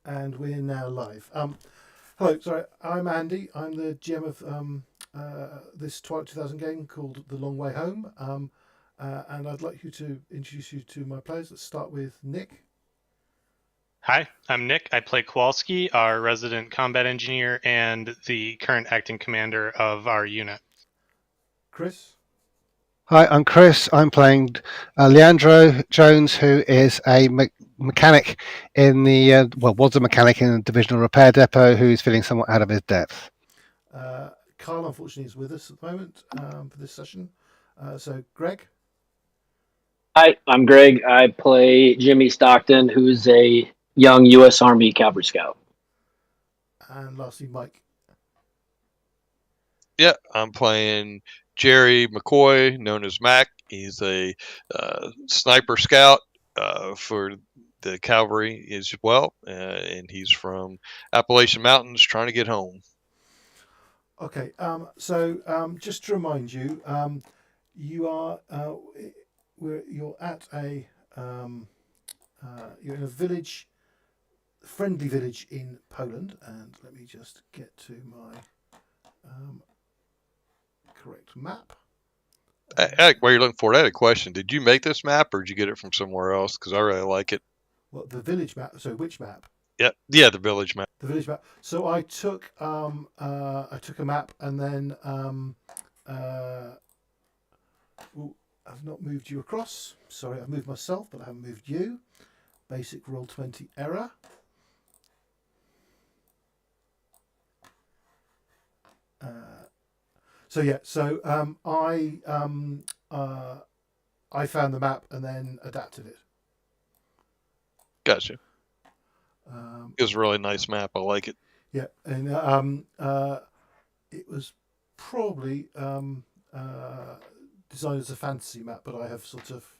And we're now live. Hello, sorry, I'm Andy. I'm the GM of this Twilight 2000 game called The Long Way Home. And I'd like to introduce you to my players. Let's start with Nick. Hi, I'm Nick. I play Kowalski, our resident combat engineer and the current acting commander of our unit. Chris. Hi, I'm Chris. I'm playing Leandro Jones, who is a mechanic in the, was a mechanic in the Divisional Repair Depot who's feeling somewhat out of his depth. Carl, unfortunately, is with us at the moment for this session. So, Gregg. Hi, I'm Gregg. I play Jimmy Stockton, who's a young U.S. Army Cavalry Scout. And lastly, Mike. Yeah, I'm playing Jerry McCoy, known as Mac. He's a sniper scout for the Cavalry as well, and he's from Appalachian Mountains trying to get home. Okay, so just to remind you, you are you're at a you're in a village, friendly village in Poland, and let me just get to my correct map. While you're looking for it, I had a question. Did you make this map, or did you get it from somewhere else? Because I really like it. Well, the village map. So which map? Yeah, the village map. The village map. So I took a map and then I've not moved you across. Sorry, I've moved myself, but I haven't moved you. Basic Roll20 error. I found the map and then adapted it. Gotcha. It was a really nice map. I like it. Yeah, and it was probably designed as a fantasy map, but I have sort of.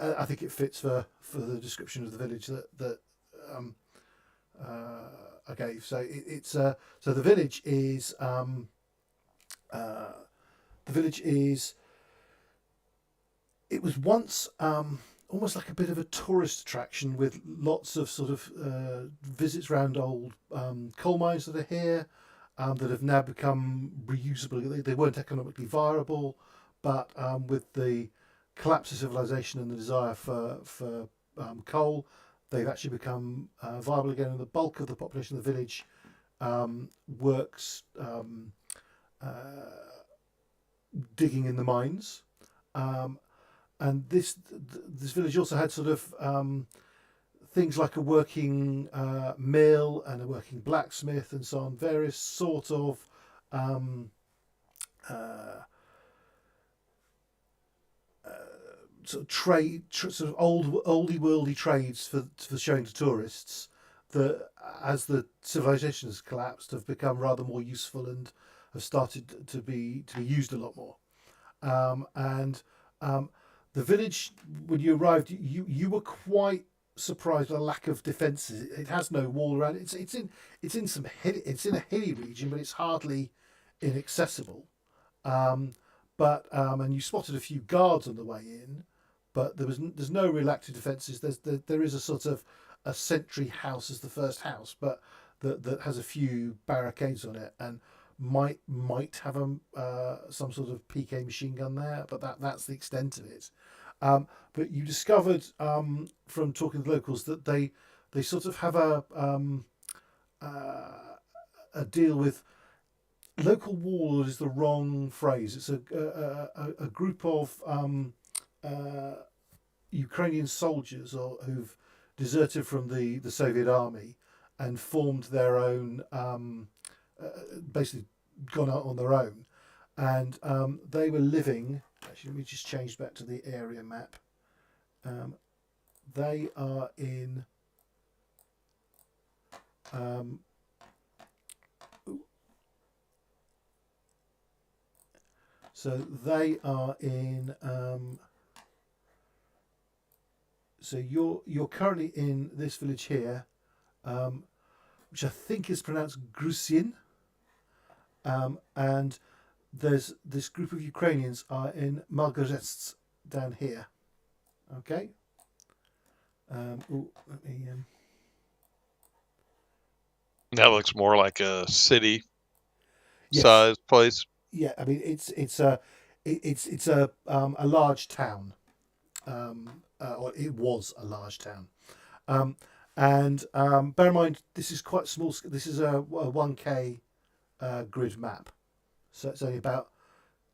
I think it fits for the description of the village that I gave. So so the village is it was once almost like a bit of a tourist attraction with lots of sort of visits around old coal mines that are here that have now become reusable. They weren't economically viable, but with the collapse of civilization and the desire for coal, they've actually become viable again. And the bulk of the population of the village works digging in the mines. And this village also had sort of things like a working mill and a working blacksmith and so on, various sort of sort of trade, sort of oldie worldy trades for showing to tourists that, as the civilization has collapsed, have become rather more useful and have started to be used a lot more. The village, when you arrived, you were quite surprised by the lack of defences. It has no wall around it. It's in a hilly region, but it's hardly inaccessible. And you spotted a few guards on the way in, but there's no real active defences. There is a sort of a sentry house as the first house, but that has a few barricades on it and might have some sort of PK machine gun there, but that's the extent of it. But you discovered from talking to locals that they sort of have a deal with local warlord is the wrong phrase. It's a group of Ukrainian soldiers who've deserted from the Soviet army and formed their own. Basically gone out on their own, and they were living. Actually, let me just change back to the area map. They are in. So they are in. So you're currently in this village here, which I think is pronounced Grusin. And there's this group of Ukrainians are in Malgorets down here. Okay. Let me. That looks more like a city Yes. size place. Yeah, I mean it's a large town, or it was a large town, and bear in mind this is quite small. This is a 1K grid map, so it's only about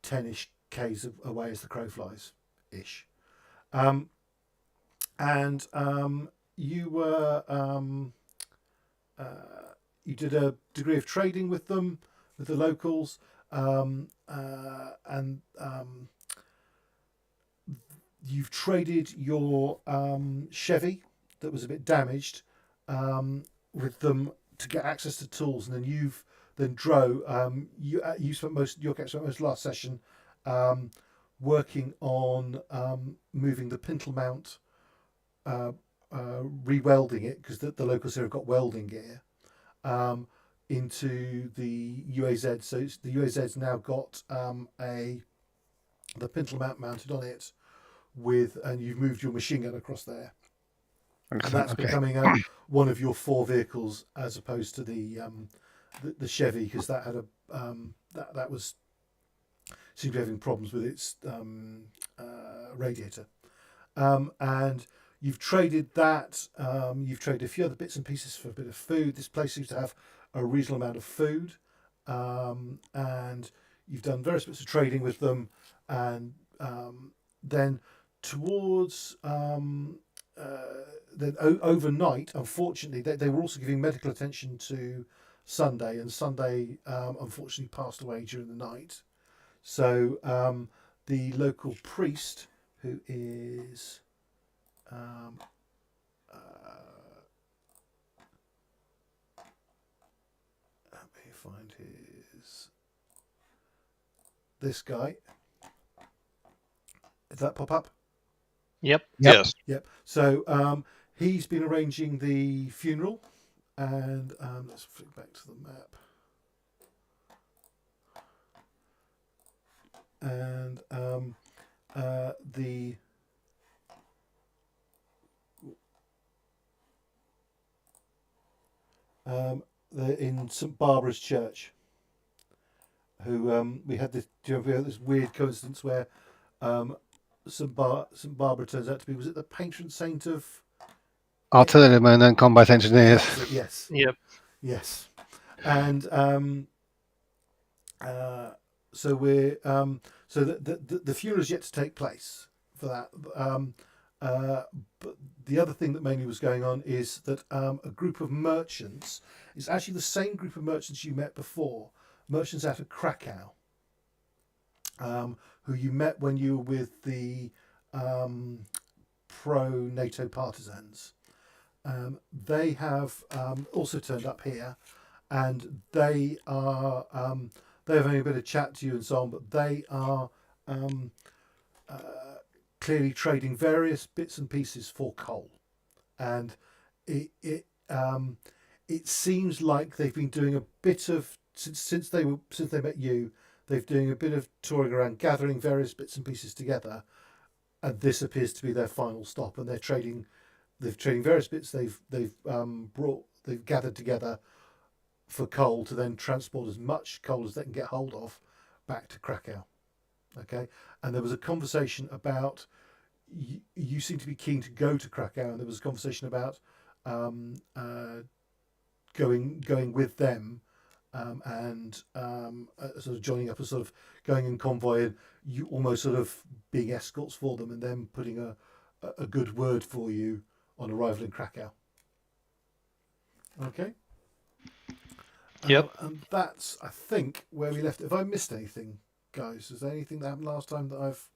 10ish k's away as the crow flies, ish, and you were you did a degree of trading with them, with the locals, and you've traded your Chevy that was a bit damaged with them to get access to tools, and then you spent most last session working on moving the pintle mount, re-welding it because the locals here have got welding gear. Into the UAZ, so the UAZ's now got the pintle mount mounted on it and you've moved your machine gun across there, and that's becoming one of your 4 vehicles as opposed to the Chevy, because that had that was seemed to be having problems with its radiator, and you've traded that. You've traded a few other bits and pieces for a bit of food. This place seems to have a reasonable amount of food, and you've done various bits of trading with them, and then towards overnight, unfortunately, they were also giving medical attention to Sunday, and Sunday unfortunately passed away during the night. So the local priest, who is let me find this guy. Did that pop up? Yep. Yes. Yep. So he's been arranging the funeral, and let's flick back to the map. And in St Barbara's Church, who we had this. Do you remember we had this weird coincidence where St Barbara turns out to be, was it the patron saint of artillerymen and combat engineers? Yes. Yep. Yes. And so we're so the funeral is yet to take place for that. But the other thing that mainly was going on is that a group of merchants, it's actually the same group of merchants you met before, merchants out of Krakow, who you met when you were with the pro-NATO partisans. They have also turned up here, and they are they're having a bit of chat to you and so on, but they are clearly trading various bits and pieces for coal, and it seems like they've been doing a bit of since they met you. They've doing a bit of touring around, gathering various bits and pieces together, and this appears to be their final stop. And they're trading. They've trading various bits they've gathered together for coal to then transport as much coal as they can get hold of back to Krakow. Okay, and there was a conversation about you seem to be keen to go to Krakow, and there was a conversation about going with them. And sort of joining up, as sort of going in convoy, and you almost sort of being escorts for them, and then putting a good word for you on arrival in Krakow. Okay. Yep. And that's, I think, where we left it. Have I missed anything, guys? Is there anything that happened last time that I've...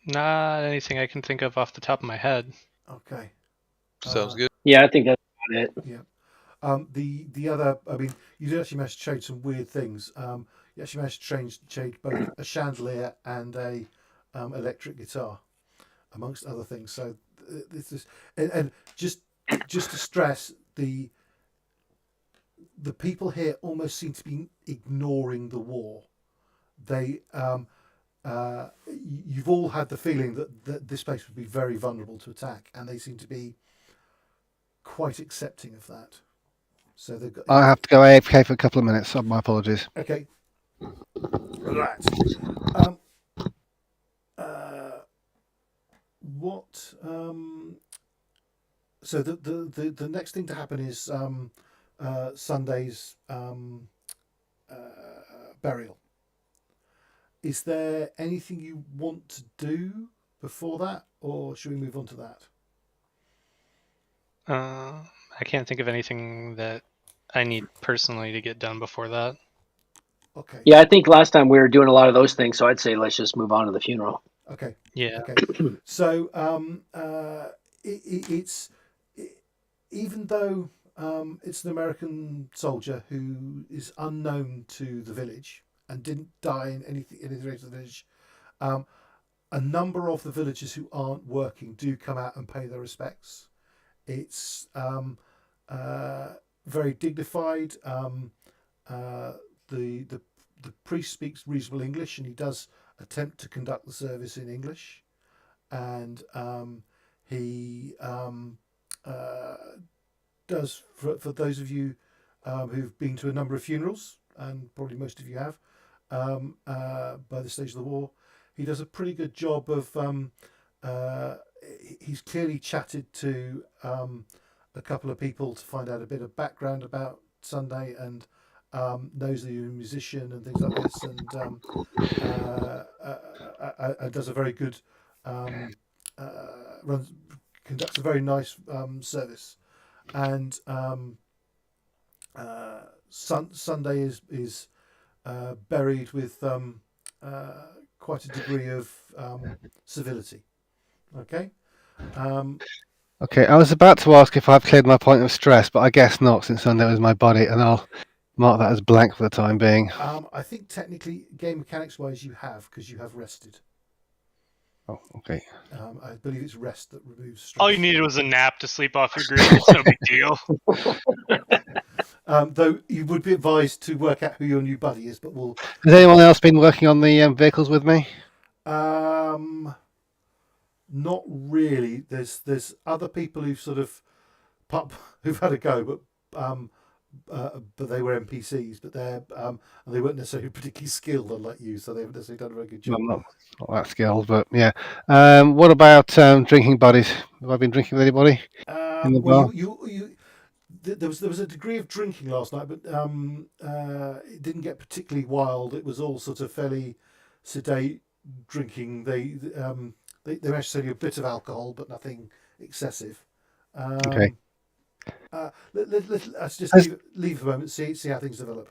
Not anything I can think of off the top of my head. Okay. Sounds good. Yeah, I think that's about it. Yeah. The other, I mean, you did actually manage to trade some weird things. You actually managed to trade both a chandelier and a electric guitar, amongst other things. So this is, and just to stress, the people here almost seem to be ignoring the war. They you've all had the feeling that this place would be very vulnerable to attack, and they seem to be quite accepting of that. So they've got. I have to go AFK for a couple of minutes. So my apologies. Okay. Right. What? So the next thing to happen is Sunday's burial. Is there anything you want to do before that, or should we move on to that? I can't think of anything that I need personally to get done before that. Okay. Yeah, I think last time we were doing a lot of those things, so I'd say let's just move on to the funeral. Okay. Yeah. Okay. So it's even though it's an American soldier who is unknown to the village and didn't die in any rate of the village, a number of the villagers who aren't working do come out and pay their respects. It's very dignified. The priest speaks reasonable English, and he does attempt to conduct the service in English, and he does for those of you who've been to a number of funerals, and probably most of you have by this stage of the war, he does a pretty good job of he's clearly chatted to a couple of people to find out a bit of background about Sunday, and knows that you're a musician and things like this, and does a very good conducts a very nice service, and Sunday is buried with quite a degree of civility. Okay. Okay, I was about to ask if I've cleared my point of stress, but I guess not, since Sunday was my body, and I'll mark that as blank for the time being. I think technically, game mechanics wise, you have, because you have rested. Oh, okay. I believe it's rest that removes stress. All you needed was a nap to sleep off your grief. It's no big deal. Though you would be advised to work out who your new buddy is, but we'll. Has anyone else been working on the vehicles with me? Not really. There's other people who've sort of who've had a go, but they were NPCs, but and they weren't necessarily particularly skilled, unlike you, so they haven't necessarily done a very good job. I'm not that skilled, but yeah. What about drinking buddies? Have I been drinking with anybody in the bar? There was a degree of drinking last night, but it didn't get particularly wild. It was all sort of fairly sedate drinking. They managed to sell you a bit of alcohol, but nothing excessive. Okay. Let's just leave for the moment. See how things develop.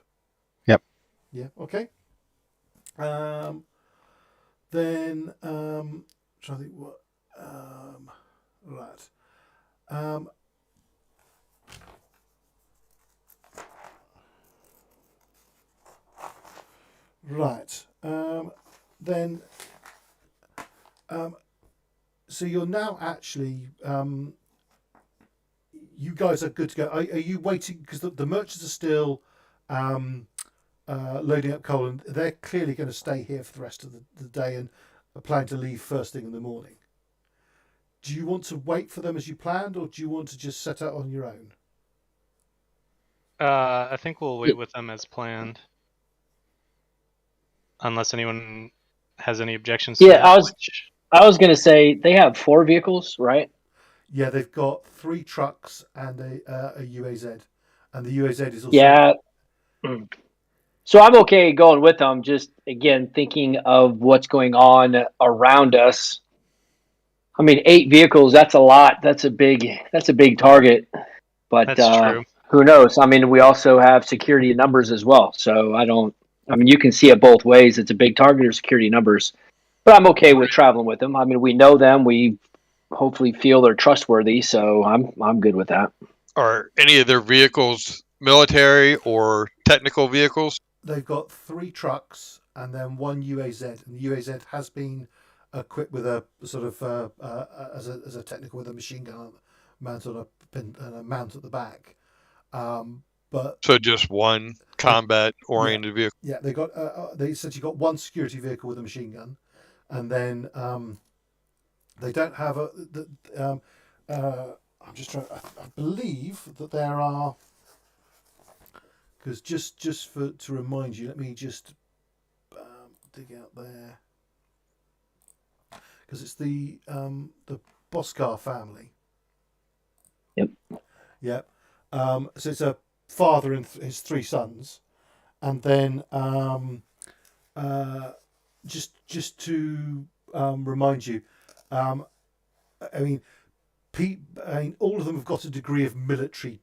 Yep. Yeah. Okay. Then trying to think what. Right. Right. Then. So you're now actually. You guys are good to go. Are you waiting? Because the merchants are still loading up coal, and they're clearly going to stay here for the rest of the day and are planning to leave first thing in the morning. Do you want to wait for them as you planned, or do you want to just set out on your own? I think we'll wait with them as planned. Unless anyone has any objections to Yeah, that. I was going to say they have 4 vehicles, right? Yeah, they've got 3 trucks and a UAZ, and the UAZ is also. Yeah. So I'm okay going with them. Just again thinking of what's going on around us. I mean, 8 vehicles. That's a lot. That's a big target. But That's true. Who knows? I mean, we also have security numbers as well. So you can see it both ways. It's a big target or security numbers. But I'm okay with traveling with them. I mean, we know them. We hopefully feel they're trustworthy. So I'm good with that. Are any of their vehicles military or technical vehicles? They've got 3 trucks and then 1 UAZ, and the UAZ has been equipped with a sort of as a technical with a machine gun mounted on a pin and a mount at the back. but So just one combat-oriented vehicle. yeah, they got they essentially got one security vehicle with a machine gun, and then they don't have I'm just trying. I believe that there are, because just to remind you, let me just dig out there, because it's the Boscar family. Yep. Yep. So it's a father and his three sons, and then just to remind you, I mean, all of them have got a degree of military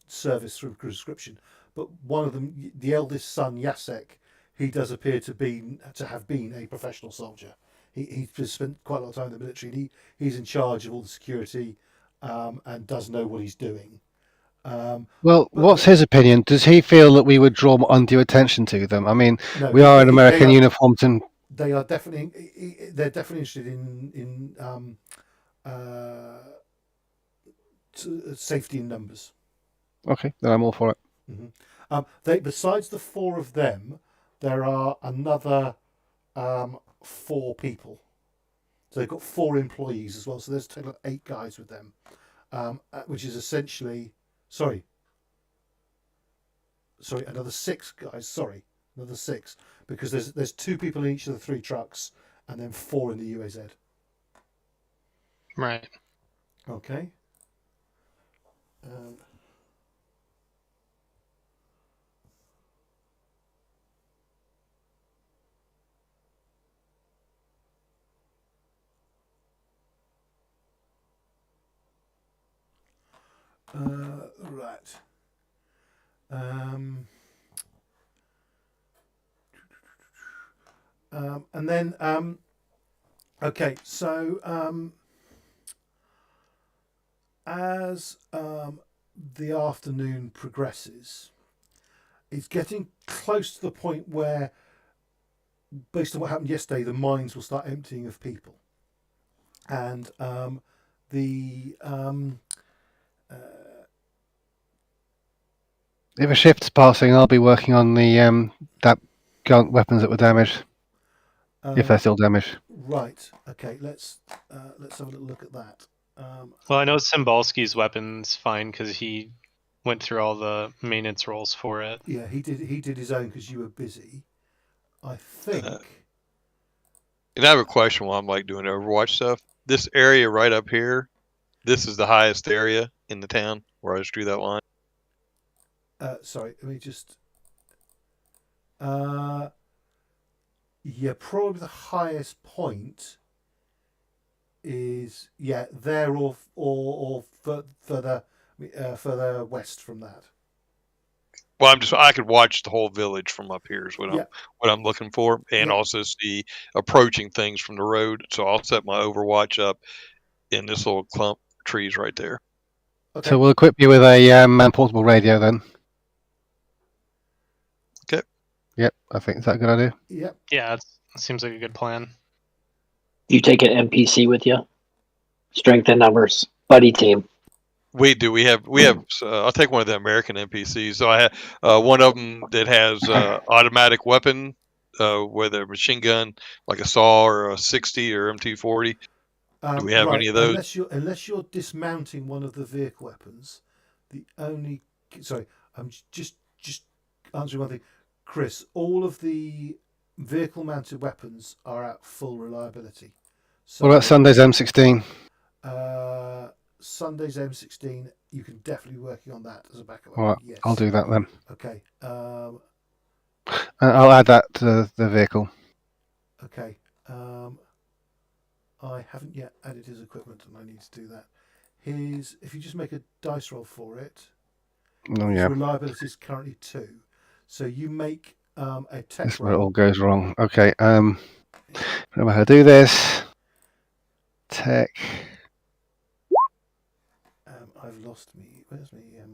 service through conscription, but one of them, the eldest son Jacek, he does appear to have been a professional soldier. He's spent quite a lot of time in the military. And he's in charge of all the security and does know what he's doing. Well, what's his opinion? Does he feel that we would draw undue attention to them? I mean, No, we are in American uniforms, and they're definitely interested in safety in numbers. okay, then I'm all for it. Mm-hmm. Besides the four of them, there are another 4 people. So they've got 4 employees as well. So there's a total of 8 guys with them, which is essentially another 6 guys. Another 6, because there's 2 people in each of the 3 trucks, and then 4 in the UAZ. Right. Okay. Right. And then okay, so as the afternoon progresses, it's getting close to the point where, based on what happened yesterday, the mines will start emptying of people, and If a shift's passing, I'll be working on the that weapons that were damaged, if they're still damaged. Right. Okay. Let's have a little look at that. Well, I know Cymbalski's weapon's fine because he went through all the maintenance roles for it. Yeah, he did his own because you were busy, I think. And I have a question while I'm like doing Overwatch stuff. This area right up here, this is the highest area in the town where I just drew that line. Sorry, let me just. Yeah, probably the highest point is there or further west from that. Well, I could watch the whole village from up here is what I'm looking for, and also see approaching things from the road. So I'll set my Overwatch up in this little clump of trees right there. Okay. So we'll equip you with a man-portable radio then. Okay. Yep, I think is that a good idea. Yep. Yeah, it seems like a good plan. You take an NPC with you. Strength in numbers. Buddy team. We do. We have. I'll take one of the American NPCs. So I have one of them that has automatic weapon, whether a machine gun like a SAW or a 60 or MT40. Do we have any of those? Unless you're dismounting one of the vehicle weapons, I'm just answering one thing, Chris. All of the vehicle-mounted weapons are at full reliability. So, What about Sunday's M16? Sunday's M16, you can definitely be working on that as a backup. All right, yes. I'll do that then. Okay. And I'll add that to the vehicle. Okay. I haven't yet added his equipment, and I need to do that. If you just make a dice roll for it, Oh his yeah, reliability is currently 2. So you make a tech that's where it roll. all goes wrong. Okay, I don't know how to do this. Tech. I've lost me. Where's me? No,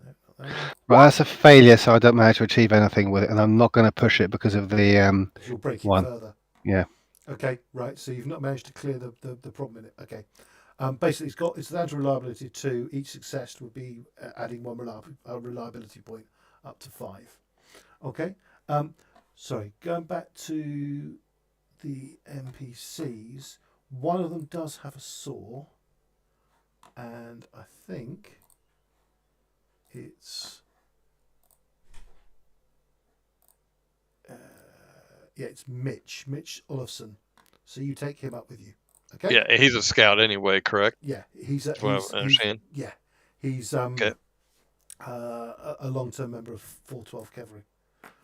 not there. Right, that's a failure, so I don't manage to achieve anything with it, and I'm not going to push it because of the You'll break it one. further. Yeah. Okay, right. So you've not managed to clear the problem in it. Okay. Basically, it's down to reliability 2. Each success would be adding 1 reliability point up to 5. Okay. Sorry, going back to the NPCs, one of them does have a saw, and I think it's it's Mitch Olofsson. So you take him up with you. Okay. Yeah, he's a scout anyway, correct? Yeah, he's a, Well, he's, I understand. he's Okay. a long-term member of 412 Cavalry.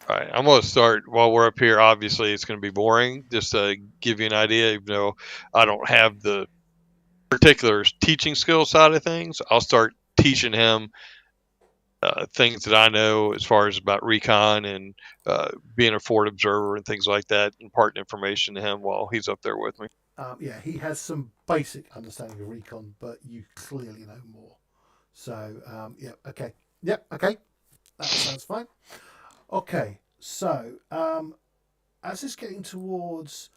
All right, I'm going to start while we're up here. Obviously, it's going to be boring. Just to give you an idea, even though I don't have the particular teaching skill side of things, I'll start teaching him things that I know as far as about recon and being a forward observer and things like that, imparting information to him while he's up there with me. Yeah, he has some basic understanding of recon, but you clearly know more. So, yeah, okay. Yep, okay. That sounds fine. Okay, so as it's getting towards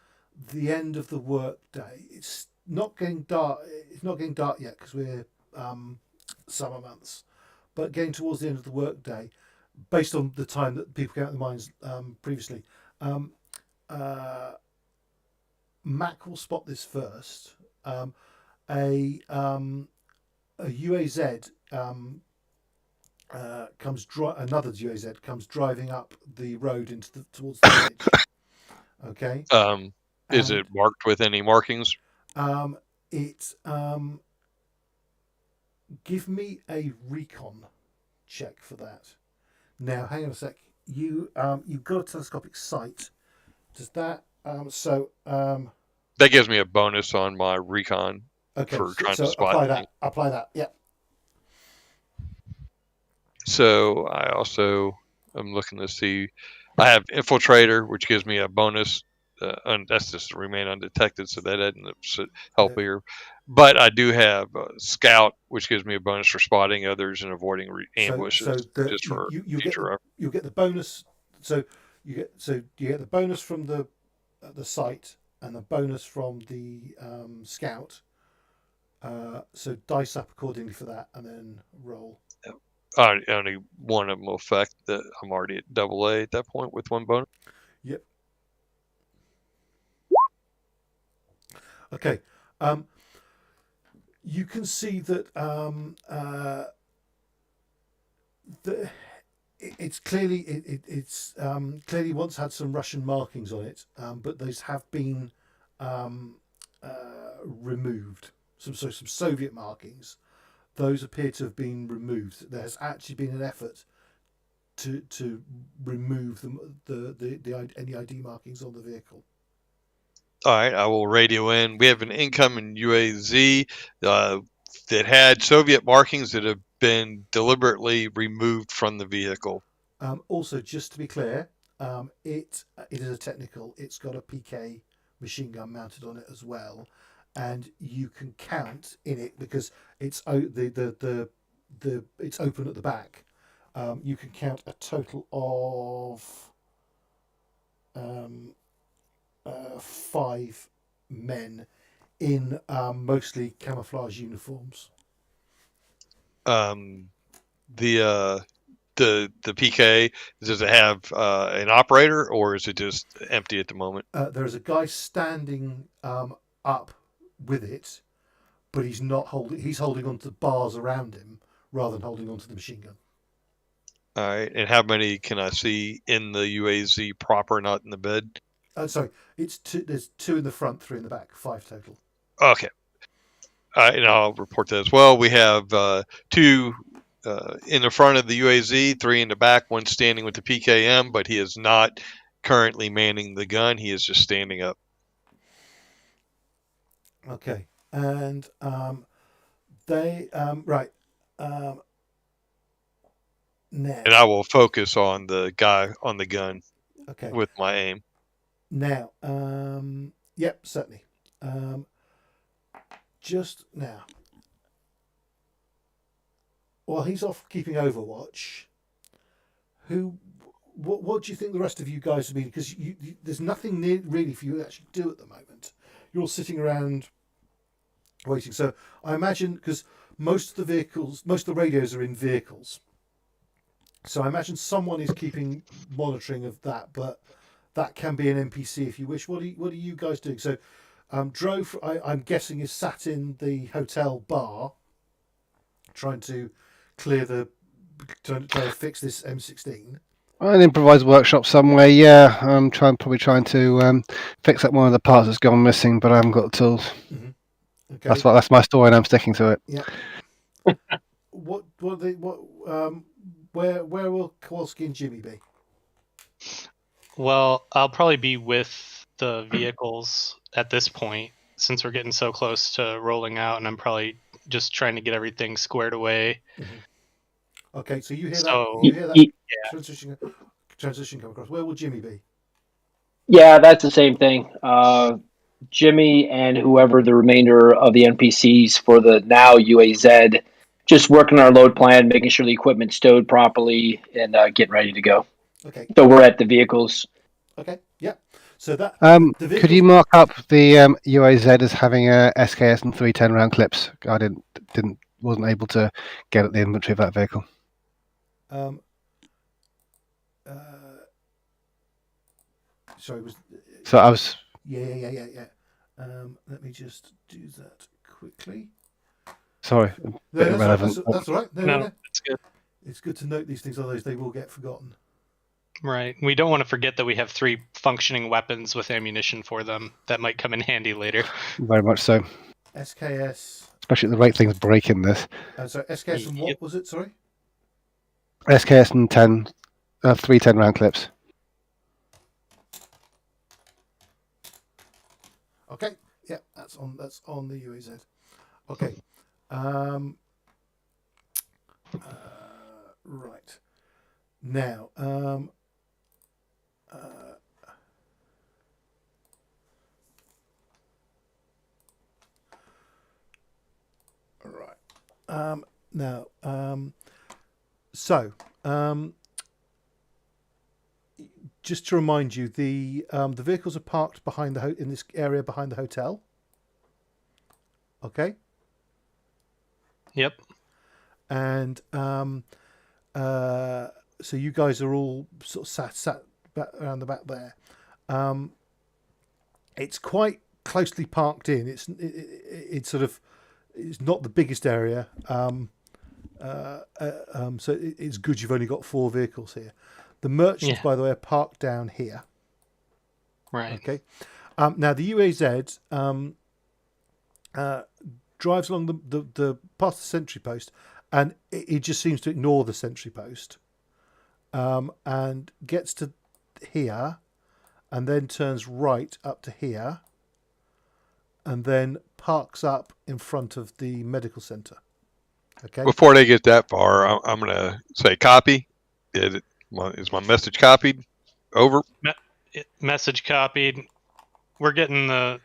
the end of the work day, it's not getting dark. It's not getting dark yet because we're summer months, but getting towards the end of the work day, based on the time that people came out of the mines previously. Mac will spot this first. A UAZ another UAZ comes driving up the road towards the village. Okay. Is it marked with any markings? Give me a recon check for that. Now, hang on a sec. You've got a telescopic sight. Does that That gives me a bonus on my recon for trying to spot. Apply that. Yeah. So I also am looking to see. I have infiltrator, which gives me a bonus. And that's just remain undetected, so that doesn't help here. But I do have scout, which gives me a bonus for spotting others and avoiding ambushes. You get the bonus. So you get the bonus from the sight and the bonus from the scout. So dice up accordingly for that, and then roll. Only one of them will affect that. I'm already at AA at that point with one bonus. Yep. Okay. You can see that it's clearly once had some Russian markings on it, but those have been removed. Some Soviet markings. Those appear to have been removed. There has actually been an effort to remove any ID markings on the vehicle. All right, I will radio in. We have an incoming UAZ that had Soviet markings that have been deliberately removed from the vehicle. Also, just to be clear, it is a technical. It's got a PK machine gun mounted on it as well, and you can count in it because it's it's open at the back. You can count a total of 5 men in mostly camouflage uniforms. The PK, does it have an operator, or is it just empty at the moment? There's a guy standing up with it, but he's not holding. He's holding onto the bars around him rather than holding onto the machine gun. All right, and how many can I see in the UAZ proper, not in the bed? Sorry, it's 2. There's 2 in the front, 3 in the back, 5 total. Okay. And I'll report that as well. We have 2 in the front of the UAZ, 3 in the back, 1 standing with the PKM, but he is not currently manning the gun. He is just standing up. Okay, and they right now. And I will focus on the guy on the gun. Okay. With my aim. Now, yep, certainly. Just now, while he's off keeping overwatch, what do you think the rest of you guys would be? Because there's nothing really for you to actually do at the moment. You're all sitting around waiting. So I imagine, because most of the radios are in vehicles. So I imagine someone is keeping monitoring of that, but that can be an NPC if you wish. What are you guys doing? So Drove, I'm guessing, is sat in the hotel bar trying to trying to fix this M16. An improvised workshop somewhere, yeah. I'm probably trying to fix up one of the parts that's gone missing, but I haven't got the tools. Mm-hmm. Okay. That's my story, and I'm sticking to it. Yeah. Where will Kowalski and Jimmy be? Well, I'll probably be with the vehicles at this point, since we're getting so close to rolling out, and I'm probably just trying to get everything squared away. Mm-hmm. Okay, so you hear So, that? You hear that? yeah. Transition come across. Where will Jimmy be? Yeah, that's the same thing. Jimmy and whoever the remainder of the NPCs for the now UAZ, just working our load plan, making sure the equipment's stowed properly, and getting ready to go. Okay. So we're at the vehicles. Okay. Yeah. So that could you mark up the UAZ as having a SKS and 310 round clips? I wasn't able to get at the inventory of that vehicle. Sorry, So I was. Yeah. Let me just do that quickly. Sorry, irrelevant. That's all right. No, that's good. It's good to note these things, otherwise they will get forgotten. Right. We don't want to forget that we have 3 functioning weapons with ammunition for them that might come in handy later. Very much so. SKS. Especially at the rate things break in this. So SKS and what was it? Sorry. SKS and 310 round clips. Okay. Yeah, that's on the UAZ. Okay. Right. Now, just to remind you, the vehicles are parked behind in this area behind the hotel. Okay. Yep. And so you guys are all sort of sat back around the back there. It's quite closely parked in. It's not the biggest area. So it's good you've only got 4 vehicles here. The merchants, by the way, are parked down here. Right. Okay. Now the UAZ drives along the past the sentry post, and it just seems to ignore the sentry post, and gets to here, and then turns right up to here, and then parks up in front of the medical center. Okay. Before they get that far, I'm going to say copy. Is my message copied? Over. Message copied. We're getting the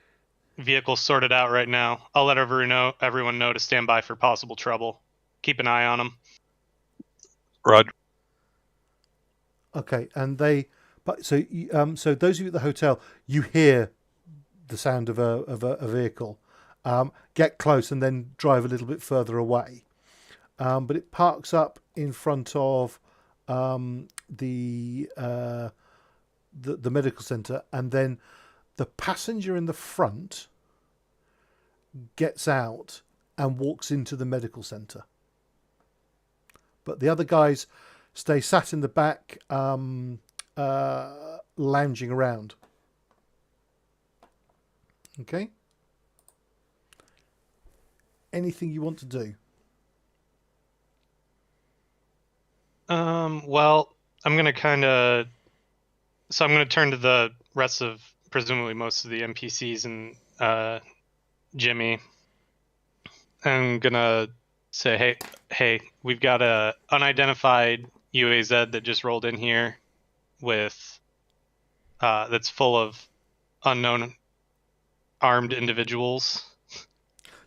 vehicle sorted out right now. I'll let everyone know to stand by for possible trouble. Keep an eye on them. Roger. Okay, and so those of you at the hotel, you hear the sound of a vehicle, get close and then drive a little bit further away, but it parks up in front of the medical center, and then the passenger in the front gets out and walks into the medical center, but the other guys stay sat in the back, lounging around. Okay. Anything you want to do? Well, I'm gonna turn to the rest of, presumably most of the NPCs and Jimmy. I'm gonna say, hey, we've got a unidentified UAZ that just rolled in here with that's full of unknown armed individuals.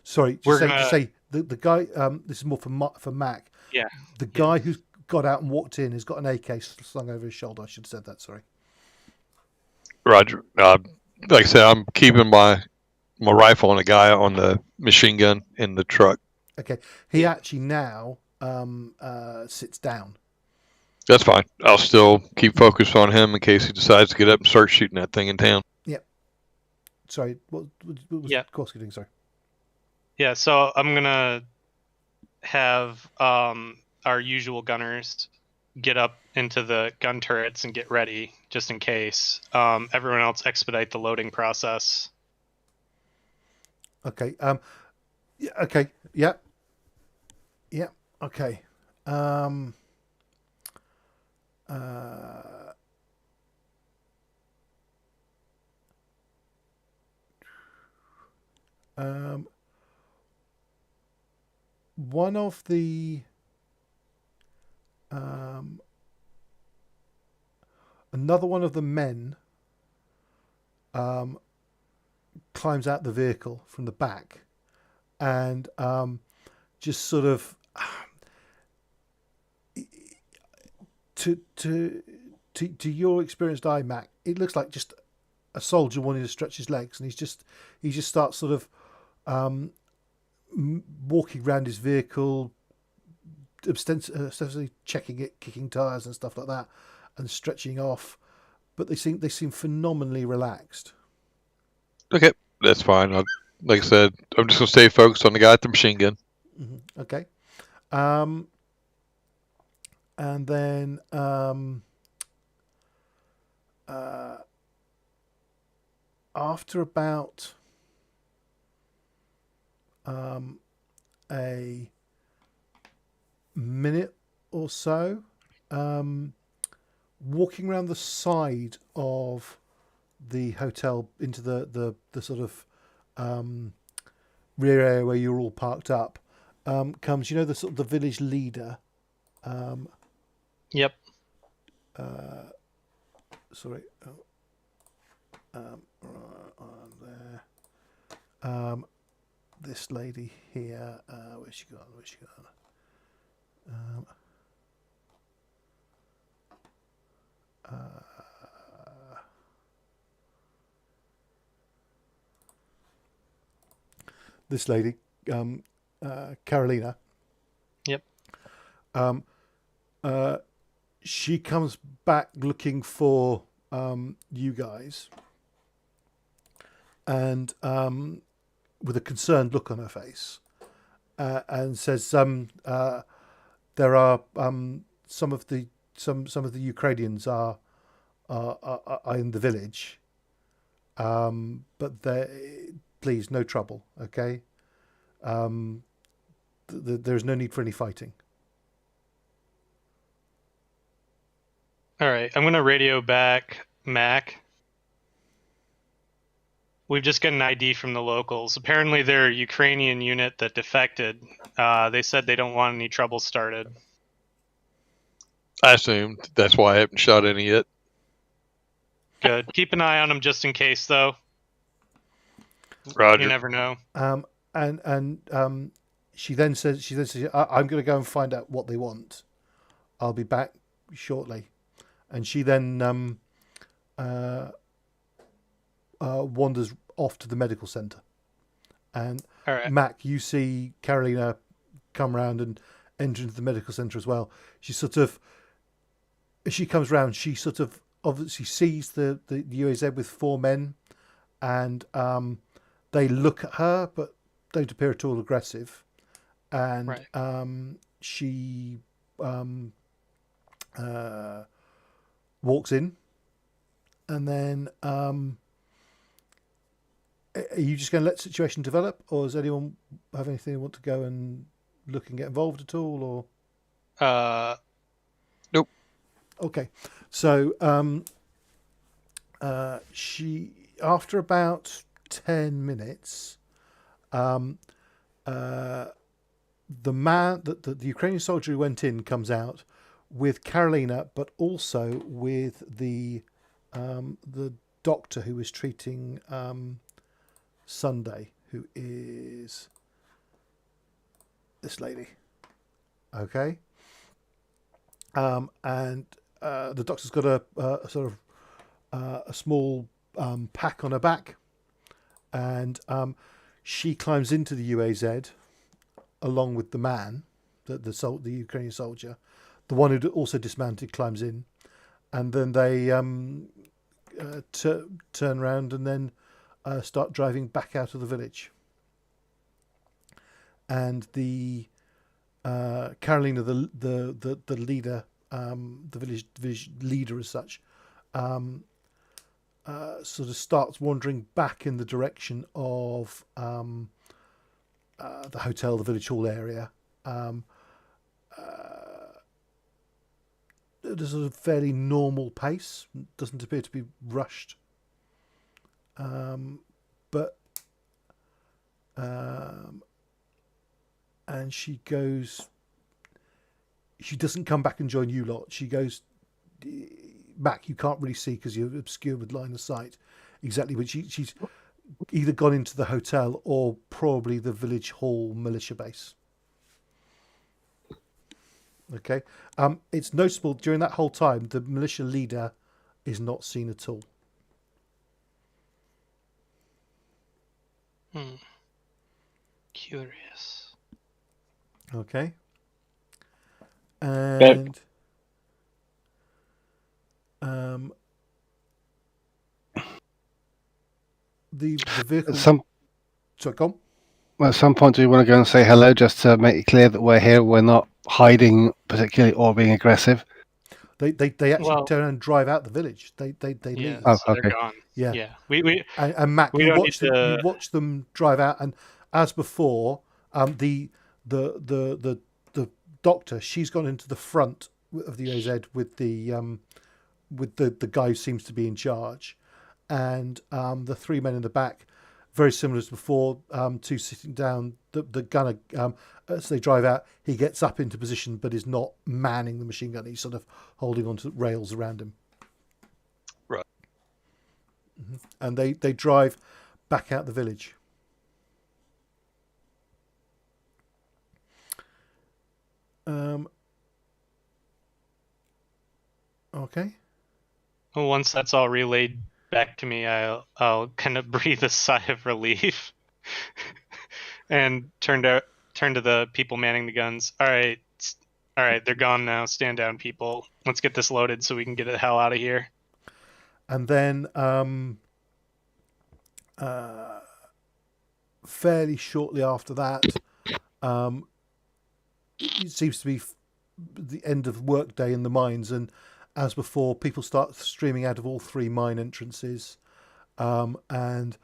Sorry, just say the guy. This is more for Mac. Yeah. The guy who's got out and walked in has got an AK slung over his shoulder. I should have said that. Sorry. Roger. Like I said, I'm keeping my my rifle on a guy on the machine gun in the truck. Okay. He actually now sits down. That's fine. I'll still keep focused on him in case he decides to get up and start shooting that thing in town. Yep. Sorry, what was Korski doing? Sorry. Yeah, so I'm gonna have our usual gunners get up into the gun turrets and get ready just in case. Everyone else expedite the loading process. Okay. Yeah. Okay. Yeah. Yeah. Okay. One of the another one of the men climbs out the vehicle from the back and just sort of to your experienced eye, Mac, it looks like just a soldier wanting to stretch his legs, and he just starts sort of walking around his vehicle, ostensibly checking it, kicking tires and stuff like that, and stretching off. But they seem phenomenally relaxed. Okay, that's fine. Like I said, I'm just gonna stay focused on the guy at the machine gun. Mm-hmm. Okay. And then after about a minute or so, walking around the side of the hotel into the sort of rear area where you're all parked up, comes, the sort of the village leader. Yep. Sorry. On there. This lady here. Where's she gone? This lady, Carolina. Yep. She comes back looking for you guys, and with a concerned look on her face, and says, "There are some of the Ukrainians are in the village, but please, no trouble, okay? There's no need for any fighting." All right, I'm gonna radio back Mac. We've just got an ID from the locals. Apparently, they're a Ukrainian unit that defected. They said they don't want any trouble started. I assumed. That's why I haven't shot any yet. Good. Keep an eye on them just in case, though. Roger. You never know. And she then says, "I'm going to go and find out what they want. I'll be back shortly." And she then wanders off to the medical centre. And All right. Mac, you see Carolina come round and enter into the medical centre as well. She sort of, as she comes round, she sort of obviously sees the UAZ with 4 men, and they look at her but don't appear at all aggressive. And right. She walks in, and then are you just going to let the situation develop, or does anyone have anything they want to go and look and get involved at all, or? Nope. Okay, so she, after about 10 minutes, the man, the Ukrainian soldier who went in, comes out with Carolina, but also with the doctor who was treating Sunday, who is this lady. Okay. And the doctor's got a sort of a small pack on her back, and she climbs into the UAZ along with the man, the Ukrainian soldier. The one who also dismounted climbs in, and then they turn around and then start driving back out of the village. And the Carolina, the leader, the village leader as such, sort of starts wandering back in the direction of the hotel, the village hall area. At a sort of fairly normal pace, doesn't appear to be rushed. But and she doesn't come back and join you lot. She goes back. You can't really see because you're obscured with line of sight exactly, but she's either gone into the hotel or probably the village hall militia base. Okay. It's noticeable during that whole time the militia leader is not seen at all. Curious. Okay. And the vehicle. Sorry, go on. At some point, do we want to go and say hello just to make it clear that we're here? We're not hiding particularly or being aggressive. They actually turn and drive out the village. They leave. Oh, so okay. they're gone. Yeah. Yeah. We and Mac, we you don't watch need them. to- You watch them drive out, and as before, the doctor, she's gone into the front of the OZ with the guy who seems to be in charge, and the three men in the back, very similar as before. Two sitting down. The gunner, as they drive out, he gets up into position, but is not manning the machine gun. He's sort of holding onto rails around him. Right. Mm-hmm. And they drive back out the village. Okay. Well, once that's all relayed back to me, I'll kind of breathe a sigh of relief and turn to the people manning the guns. All right, they're gone now. Stand down, people. Let's get this loaded so we can get the hell out of here. And then fairly shortly after that, it seems to be the end of work day in the mines, and as before, people start streaming out of all three mine entrances, and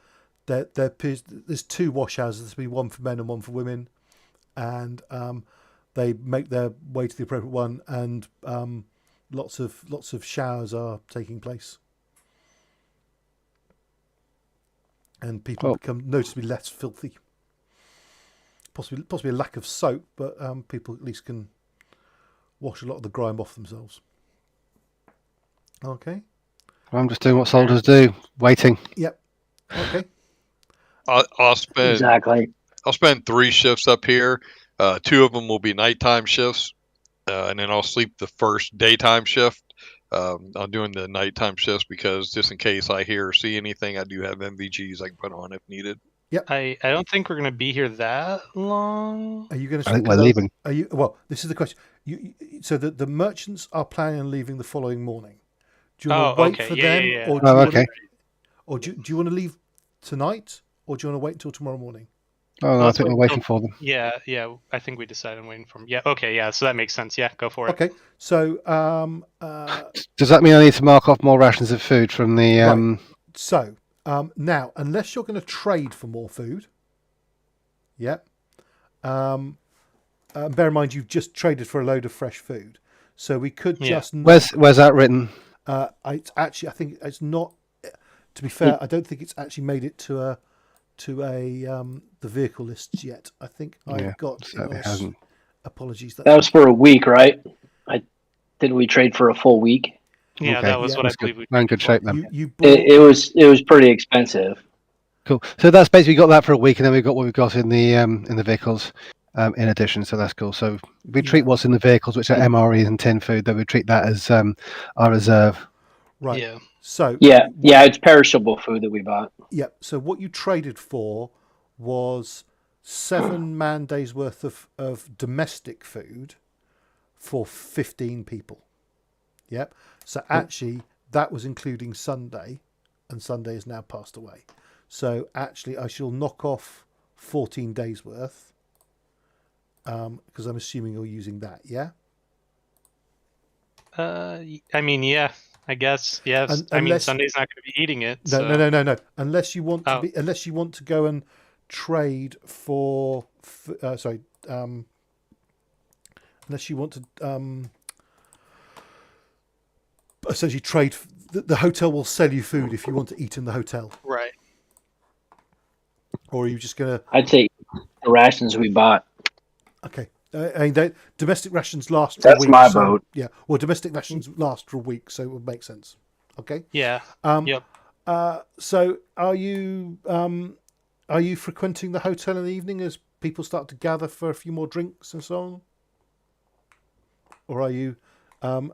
there's two washhouses. There'll be one for men and one for women, and they make their way to the appropriate one, and lots of showers are taking place, and people become noticeably less filthy. Possibly a lack of soap, but people at least can wash a lot of the grime off themselves. Okay. I'm just doing what soldiers do, waiting. Yep. Okay. I'll spend Exactly. 3 shifts up here. 2 of them will be nighttime shifts, and then I'll sleep the first daytime shift. I'm doing the nighttime shifts because just in case I hear or see anything, I do have MVGs I can put on if needed. Yep. I don't think we're gonna be here that long. Are you going to? I think we're leaving. Are you? Well, this is the question. So the merchants are planning on leaving the following morning. Do you want to wait for them, or do you okay. or do you want to leave tonight, or do you want to wait until tomorrow morning? Oh no, I think we're waiting for them. Yeah. I think we decided on waiting for him. Yeah. Okay. Yeah. So that makes sense. Yeah. Go for it. Okay. So Does that mean I need to mark off more rations of food from the? Right. So now, unless you're going to trade for more food, yeah. Bear in mind, you've just traded for a load of fresh food, so we could just. Where's that written? It's actually, I think it's not. To be fair, I don't think it's actually made it to the vehicle lists yet. I think I've got. Certainly hasn't. Apologies. That was for a week, right? Didn't we trade for a full week? Yeah, Okay. that was what I That's believe. good. We're in good shape then. You bought, It was pretty expensive. Cool. So that's basically got that for a week, and then we've got what we've got in the vehicles, in addition. So that's cool. So we treat what's in the vehicles, which are MREs and tin food, then we treat that as our reserve. Right. Yeah. So Yeah, it's perishable food that we bought. yeah. So what you traded for was 7 man days worth of domestic food for 15 people. Yep. So actually, that was including Sunday, and Sunday has now passed away. So actually, I shall knock off 14 days worth, because I'm assuming you're using that. Yeah. I mean, yeah, I guess. Yes. I mean, Unless Sunday's not going to be eating it. no, So. no. Unless you want to Oh. unless you want to go and trade for, unless you want to essentially trade. The hotel will sell you food if you want to eat in the hotel, Right. or are you just gonna? I'd say the rations we bought. Okay. I mean, domestic rations last for a That's week. my so, vote. Yeah. Well, domestic rations last for a week, so it would make sense. Okay. Yeah. Yep. So are you frequenting the hotel in the evening as people start to gather for a few more drinks and so on? Or are you, and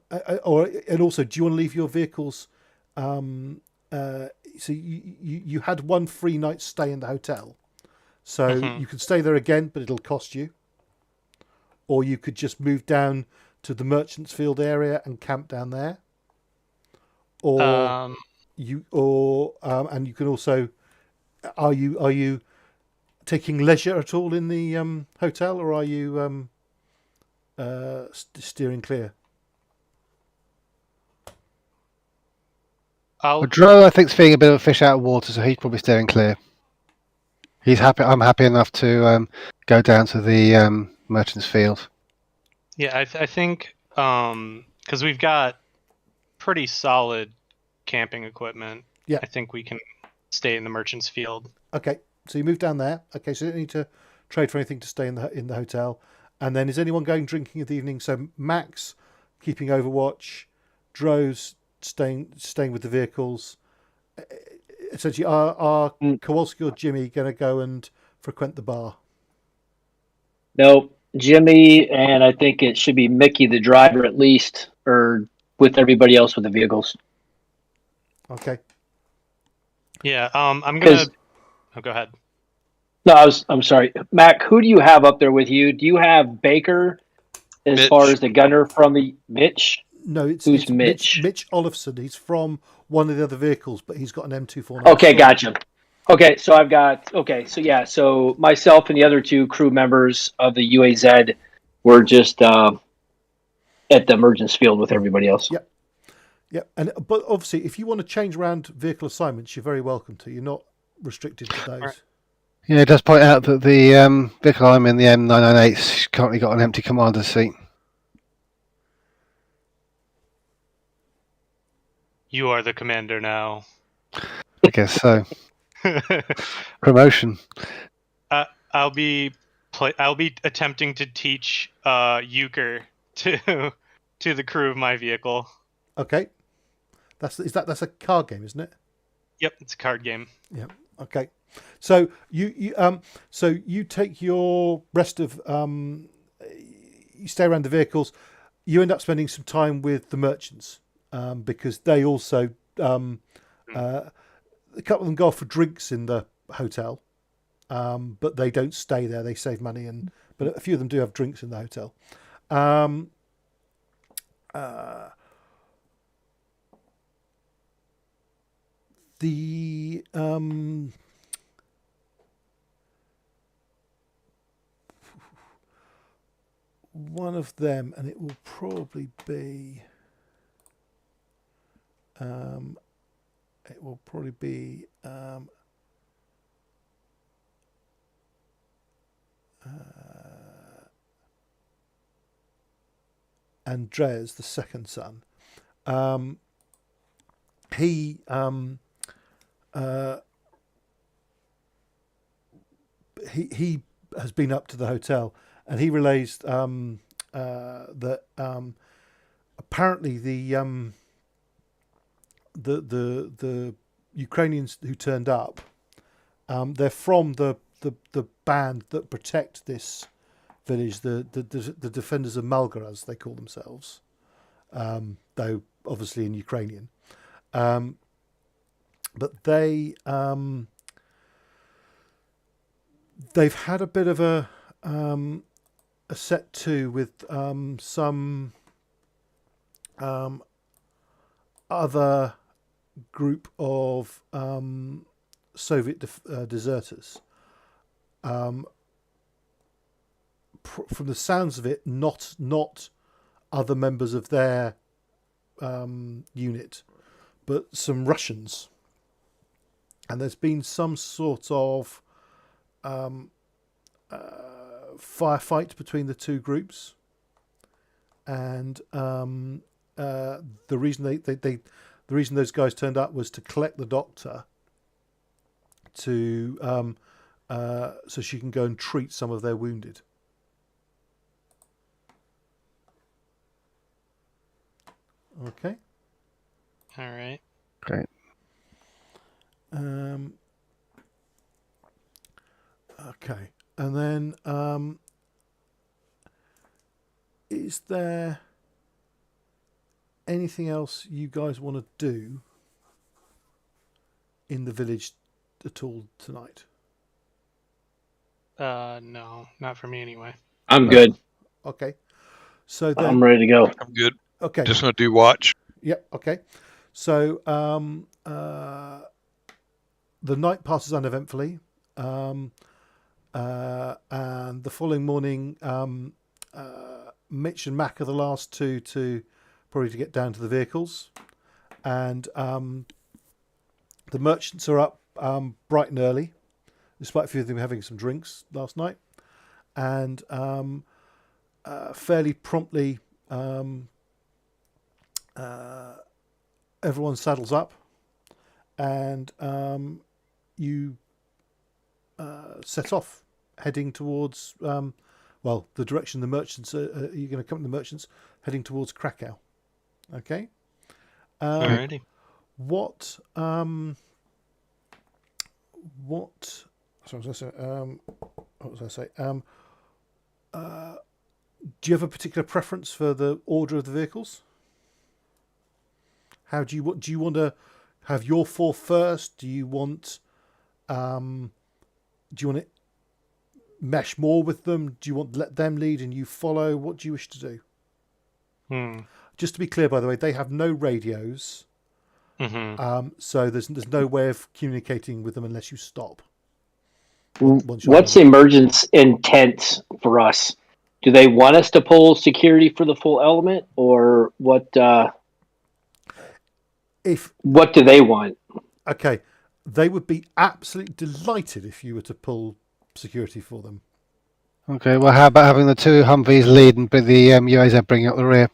also, do you want to leave your vehicles? So you had one free night stay in the hotel, so you could stay there again, but it'll cost you. Or you could just move down to the Merchants Field area and camp down there. Or and you can also, are you taking leisure at all in the hotel, or are you steering clear? Well, Dro, I think, is feeling a bit of a fish out of water, so he's probably steering clear. He's happy. I'm happy enough to go down to the Merchants Field. Yeah, I think because we've got pretty solid camping equipment. Yeah. I think we can stay in the Merchant's Field. Okay, so you move down there. Okay, so you don't need to trade for anything to stay in the hotel. And then is anyone going drinking in the evening? So Max keeping overwatch, Dro's staying with the vehicles. Essentially, are Kowalski or Jimmy going to go and frequent the bar? Nope. Jimmy, and I think it should be Mickey, the driver, at least, or with everybody else with the vehicles. Okay. Yeah. I'm gonna. Oh, go ahead. No, I'm sorry, Mac. Who do you have up there with you? Do you have Baker as Mitch. far as the gunner from the Mitch? No, it's Mitch? Mitch Olofsson. He's from one of the other vehicles, but he's got an M249. Okay, gotcha. Okay, so I've got so myself and the other 2 crew members of the UAZ were just at the Merchants Field with everybody else. Yep. Yeah, but obviously, if you want to change around vehicle assignments, you're very welcome to. You're not restricted to those. Right. Yeah, it does point out that the vehicle I'm in, the M998's currently got an empty commander's seat. You are the commander now. I guess so. Promotion. I'll be attempting to teach euchre to the crew of my vehicle. Okay. That's a card game, isn't it? Yep, it's a card game. Yeah. Okay. So you take your rest of you stay around the vehicles. You end up spending some time with the merchants because they also a couple of them go off for drinks in the hotel, but they don't stay there. They save money, but a few of them do have drinks in the hotel. One of them, and it will probably be Andreas, the second son. He has been up to the hotel, and he relays that apparently the Ukrainians who turned up, they're from the band that protect this village, the defenders of Malgorod, they call themselves, though obviously in Ukrainian. But they've had a bit of a set to with some other group of Soviet deserters. From the sounds of it, not other members of their unit, but some Russians. And there's been some sort of firefight between the two groups, and the reason the reason those guys turned up was to collect the doctor to so she can go and treat some of their wounded. Okay. All right. Great. Okay, and then is there anything else you guys want to do in the village at all tonight? No, not for me anyway. I'm good. Okay, so then I'm ready to go. I'm good. okay, Just gonna do watch. yep, okay. So the night passes uneventfully, and the following morning, Mitch and Mac are the last two to get down to the vehicles, and the merchants are up bright and early, despite a few of them having some drinks last night, and fairly promptly everyone saddles up, and you set off, heading towards the direction the merchants are. You're going to come to the merchants, heading towards Krakow. Okay. Alrighty. What? What? Sorry, what was I say? Do you have a particular preference for the order of the vehicles? How do you want to have your four first? Do you want to mesh more with them? Do you want to let them lead and you follow? What do you wish to do? Just to be clear, by the way, they have no radios, so there's no way of communicating with them unless you stop. What's the emergence intent for us? Do they want us to pull security for the full element, or what? What do they want? Okay, they would be absolutely delighted if you were to pull security for them. Okay, well, how about having the two Humvees lead and the UAZ bringing up the rear?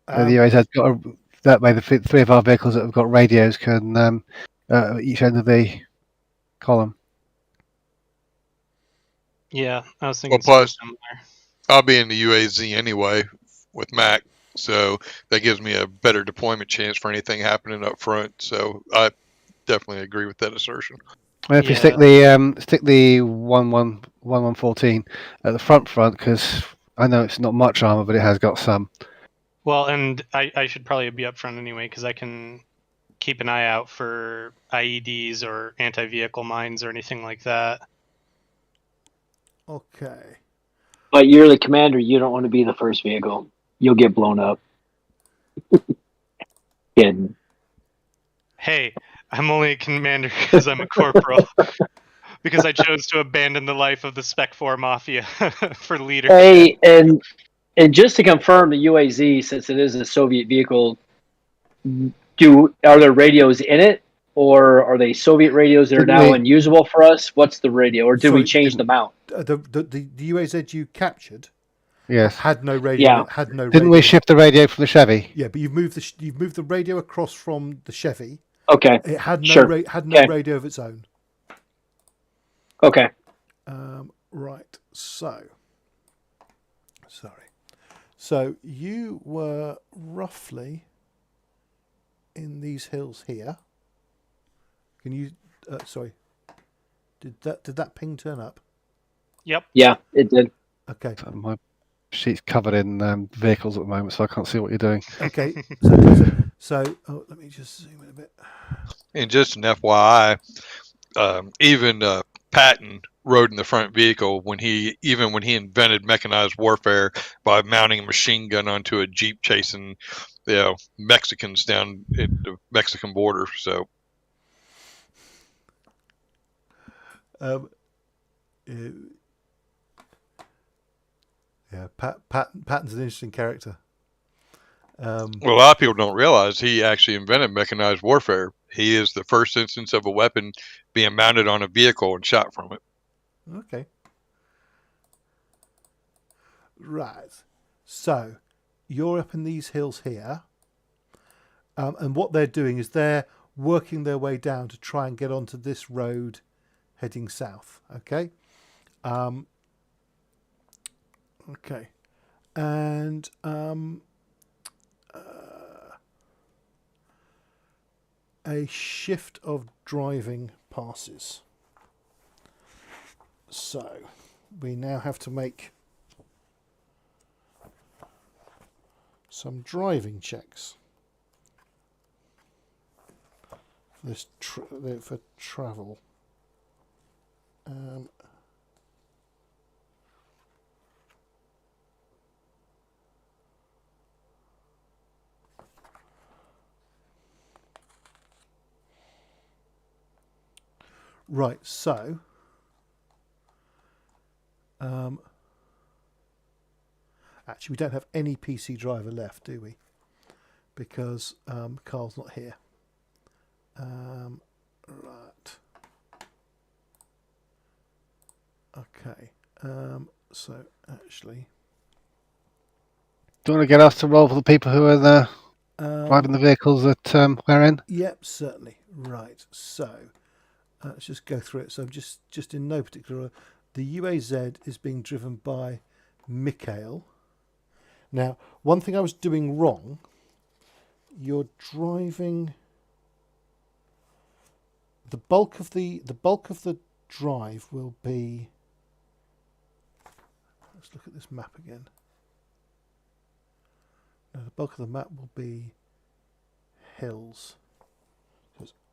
The UAZ's got that way. The three of our vehicles that have got radios can each end of the column. Yeah, I was thinking. Well, plus, I'll be in the UAZ anyway with Mac, so that gives me a better deployment chance for anything happening up front. So I definitely agree with that assertion. Well, if you stick the 1114 at the front, because I know it's not much armor, but it has got some. Well, and I should probably be up front anyway, because I can keep an eye out for IEDs or anti-vehicle mines or anything like that. Okay. But you're the commander. You don't want to be the first vehicle. You'll get blown up. Kidding. Hey, I'm only a commander because I'm a corporal. Because I chose to abandon the life of the Spec-4 Mafia for leader. Hey, and just to confirm, the UAZ, since it is a Soviet vehicle, are there radios in it, or are they Soviet radios that are now unusable for us? What's the radio, or did we change them out? The UAZ you captured, yes, had no radio. Yeah. Had no. Didn't we shift the radio from the Chevy? Yeah, but you've moved the radio across from the Chevy. Okay. It had no radio of its own. Okay. Right. So you were roughly in these hills here. Can you? Sorry. Did that ping turn up? Yep. Yeah, it did. Okay. So my sheet's covered in vehicles at the moment, so I can't see what you're doing. Okay. So, let me just zoom in a bit. And just an FYI, even Patton rode in the front vehicle when he invented mechanized warfare by mounting a machine gun onto a Jeep chasing Mexicans down at the Mexican border. So yeah, Patton's an interesting character. well, a lot of people don't realize he actually invented mechanized warfare. He is the first instance of a weapon being mounted on a vehicle and shot from it. Okay. Right. So, you're up in these hills here. And what they're doing is they're working their way down to try and get onto this road heading south. Okay. Okay. And a shift of driving passes. So we now have to make some driving checks for this for travel. Right, so actually we don't have any PC driver left, do we? Because Carl's not here. Right. Okay. So actually, Do you want to get us to roll for the people who are there driving the vehicles that we're in? Yep, certainly. Right. So let's just go through it. So just in no particular order. The UAZ is being driven by Mikhail. Now, one thing I was doing wrong. You're driving. The bulk of the drive will be. Let's look at this map again. No, the bulk of the map will be hills.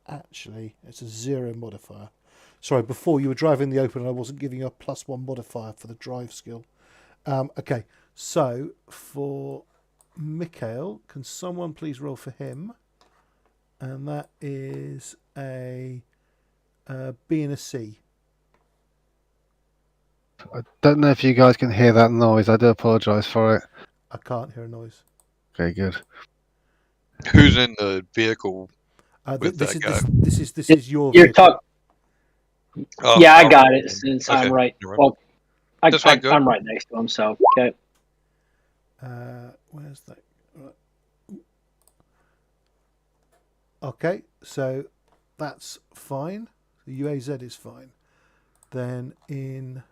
Actually, it's a 0 modifier. Sorry, before you were driving the open and I wasn't giving you a +1 modifier for the drive skill. Okay, so for Mikhail, can someone please roll for him? And that is a B and a C. I don't know if you guys can hear that noise. I do apologise for it. I can't hear a noise. Okay, good. Who's in the vehicle? This that is your You're vehicle. Oh, Yeah, I all got right. it since Okay, I'm right. you're right. Well, That's fine, go. I'm right next to him, so okay. Where's that? Right. Okay, so that's fine. The UAZ is fine. Then in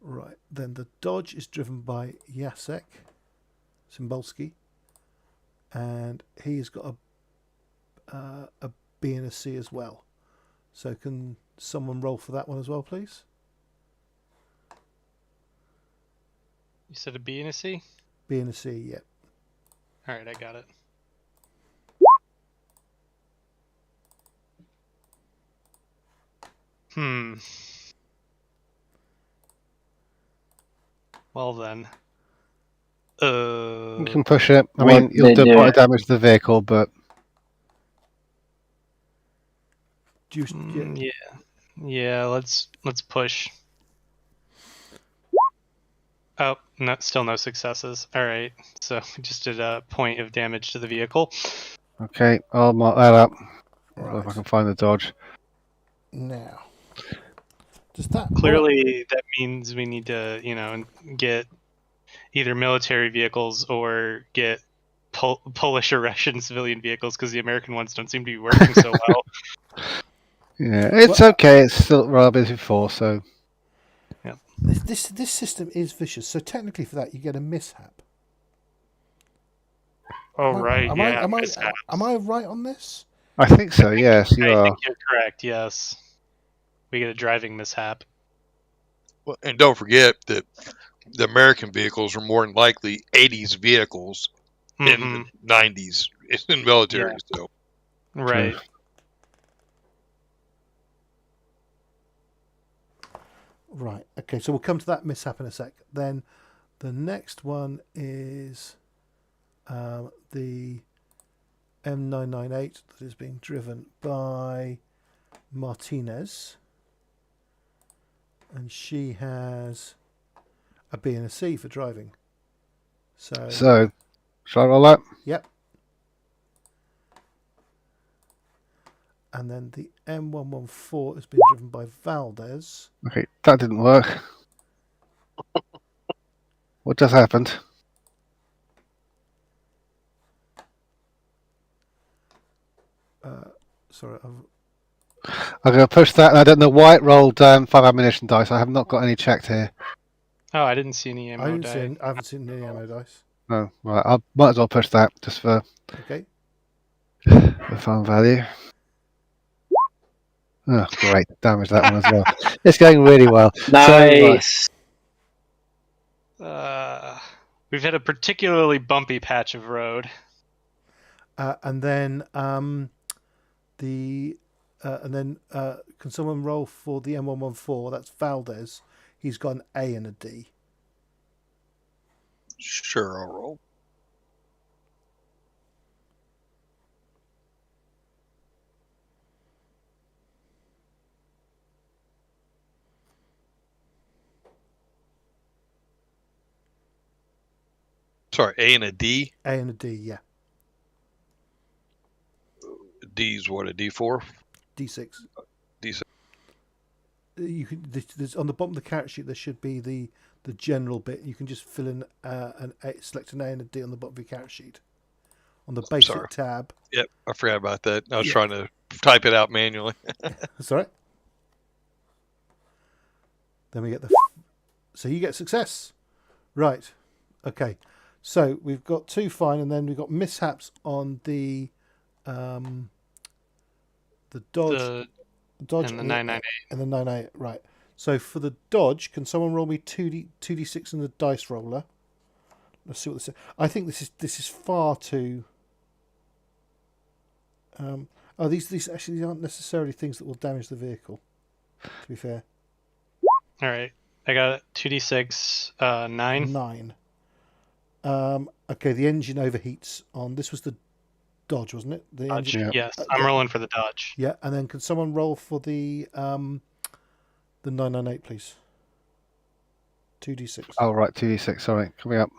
right, then the Dodge is driven by Jacek Cymbalski, and he's got a B and a C as well. So can someone roll for that one as well, please? You said a B and a C? B and a C, yep. Alright, I got it. Well then. You can push it. I What mean, you'll do a lot of damage to the vehicle, but Yeah, let's push. Oh, still no successes. Alright, so we just did a point of damage to the vehicle. okay, I'll mark that up. Right. If I can find the Dodge. Now, does that Clearly, that means we need to, get either military vehicles or get Polish or Russian civilian vehicles because the American ones don't seem to be working so well. Yeah, it's okay. It's still rather busy before, so. Yeah. This system is vicious. So technically, for that, you get a mishap. Oh right, Am I right on this? I think so. Yes, you I are. think you're correct. Yes, we get a driving mishap. Well, and don't forget that the American vehicles are more than likely 80s vehicles in Mhm. the 90s in military. So Right. Right. Okay. So we'll come to that mishap in a sec. Then the next one is the M998 that is being driven by Martinez, and she has a B and a C for driving. So, shall I roll that? Yep. And then the M114 has been driven by Valdez. Okay, that didn't work. What just happened? Sorry, I'm going to push that, and I don't know why it rolled 5 ammunition dice. I have not got any checked here. Oh, I didn't see any ammo die. I haven't seen any ammo dice. Oh, right. I might as well push that just for Okay. the fun value. Oh, great. Damage that one as well. It's going really well. Nice. We've had a particularly bumpy patch of road. And then can someone roll for the M114? That's Valdez. He's got an A and a D. sure, I'll roll. Sorry, A and a D. A and a D, yeah. D's what, a D4? D6. D6. You can. There's on the bottom of the character sheet. There should be the general bit. You can just fill in select an A and a D on the bottom of your character sheet. On the basic tab. Yep, I forgot about that. I was Yeah. trying to type it out manually. That's all right. Then we get so you get success. Right. Okay. So we've got 2 fine, and then we've got mishaps on the Dodge, And the 998. and the 998. Right. So for the Dodge, can someone roll me 2d6 in the dice roller? Let's see what this is. I think this is far too. These actually aren't necessarily things that will damage the vehicle. To be fair. All right. I got 2d6, 9. 9. Okay, the engine overheats on. This was the Dodge, wasn't it? The Dodge. engine. Yes, I'm rolling for the Dodge. Yeah, and then can someone roll for the 998, please? 2d6. Oh, right, 2d6. Sorry, coming up.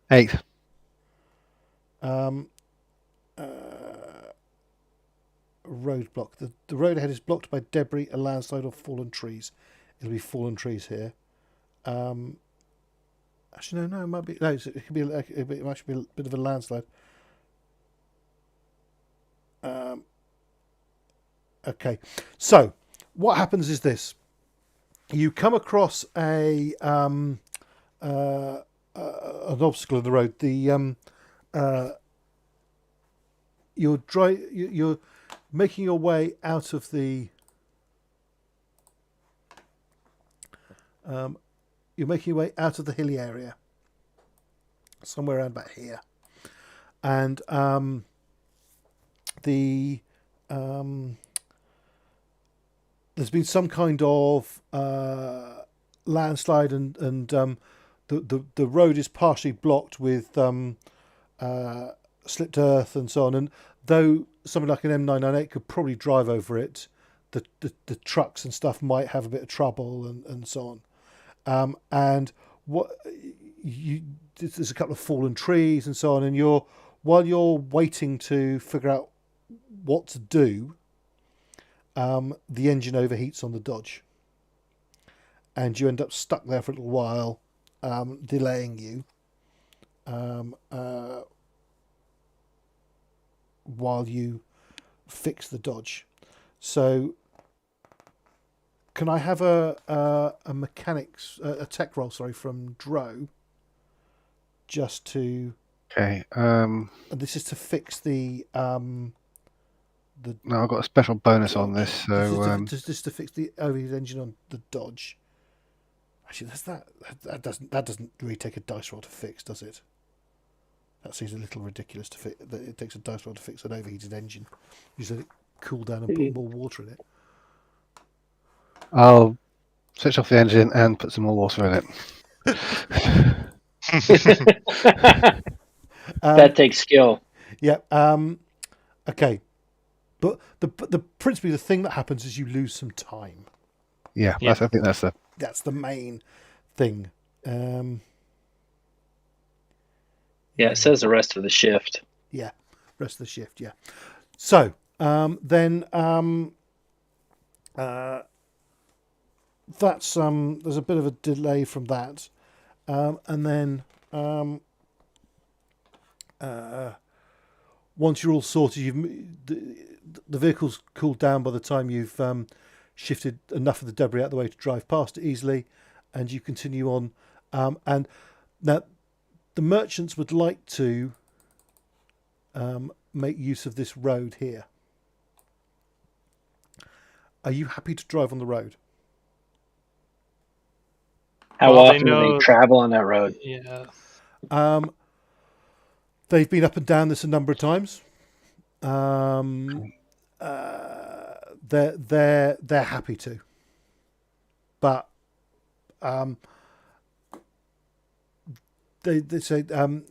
Eight. Roadblock. The road ahead is blocked by debris, a landslide, or fallen trees. It'll be fallen trees here. Actually, no, it might be. No, it could be. It might be a bit of a landslide. Okay, so what happens is this: you come across an obstacle in the road. You're making your way out of the. You're making your way out of the hilly area, somewhere around about here, and there's been some kind of landslide, and the road is partially blocked with slipped earth and so on. And though something like an M998 could probably drive over it, the trucks and stuff might have a bit of trouble and so on. And there's a couple of fallen trees and so on. And while you're waiting to figure out what to do, the engine overheats on the Dodge, and you end up stuck there for a little while, delaying you while you fix the Dodge. So can I have a mechanics, a tech roll, sorry, from Dro, just to... Okay. And this is to fix the No, I've got a special bonus on this, so just to fix the overheated engine on the Dodge. Actually, that doesn't really take a dice roll to fix, does it? That seems a little ridiculous to fix. That it takes a dice roll to fix an overheated engine. You just let it cool down and put more water in it. I'll switch off the engine and put some more water in it. That takes skill. Yeah. Okay. But principally the thing that happens is you lose some time. Yeah, Yeah. I think That's the main thing. Yeah, it says the rest of the shift. Yeah, rest of the shift. Yeah. So then that's there's a bit of a delay from that, and then once you're all sorted, the vehicle's cooled down by the time you've shifted enough of the debris out of the way to drive past it easily, and you continue on. And now the merchants would like to make use of this road here. Are you happy to drive on the road? How Well, they often do know- they travel on that road? Yeah. They've been up and down this a number of times. They're happy to, but they say the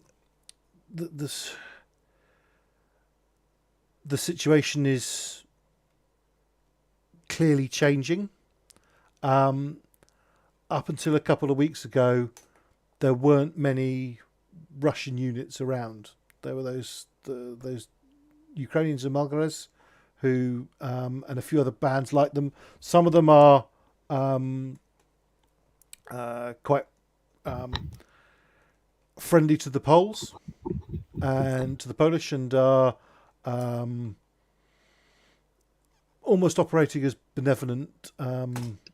situation is clearly changing. Up until a couple of weeks ago, there weren't many Russian units around. There were those Ukrainians in Malgares who and a few other bands like them. Some of them are quite friendly to the Poles and to the Polish, and are almost operating as benevolent.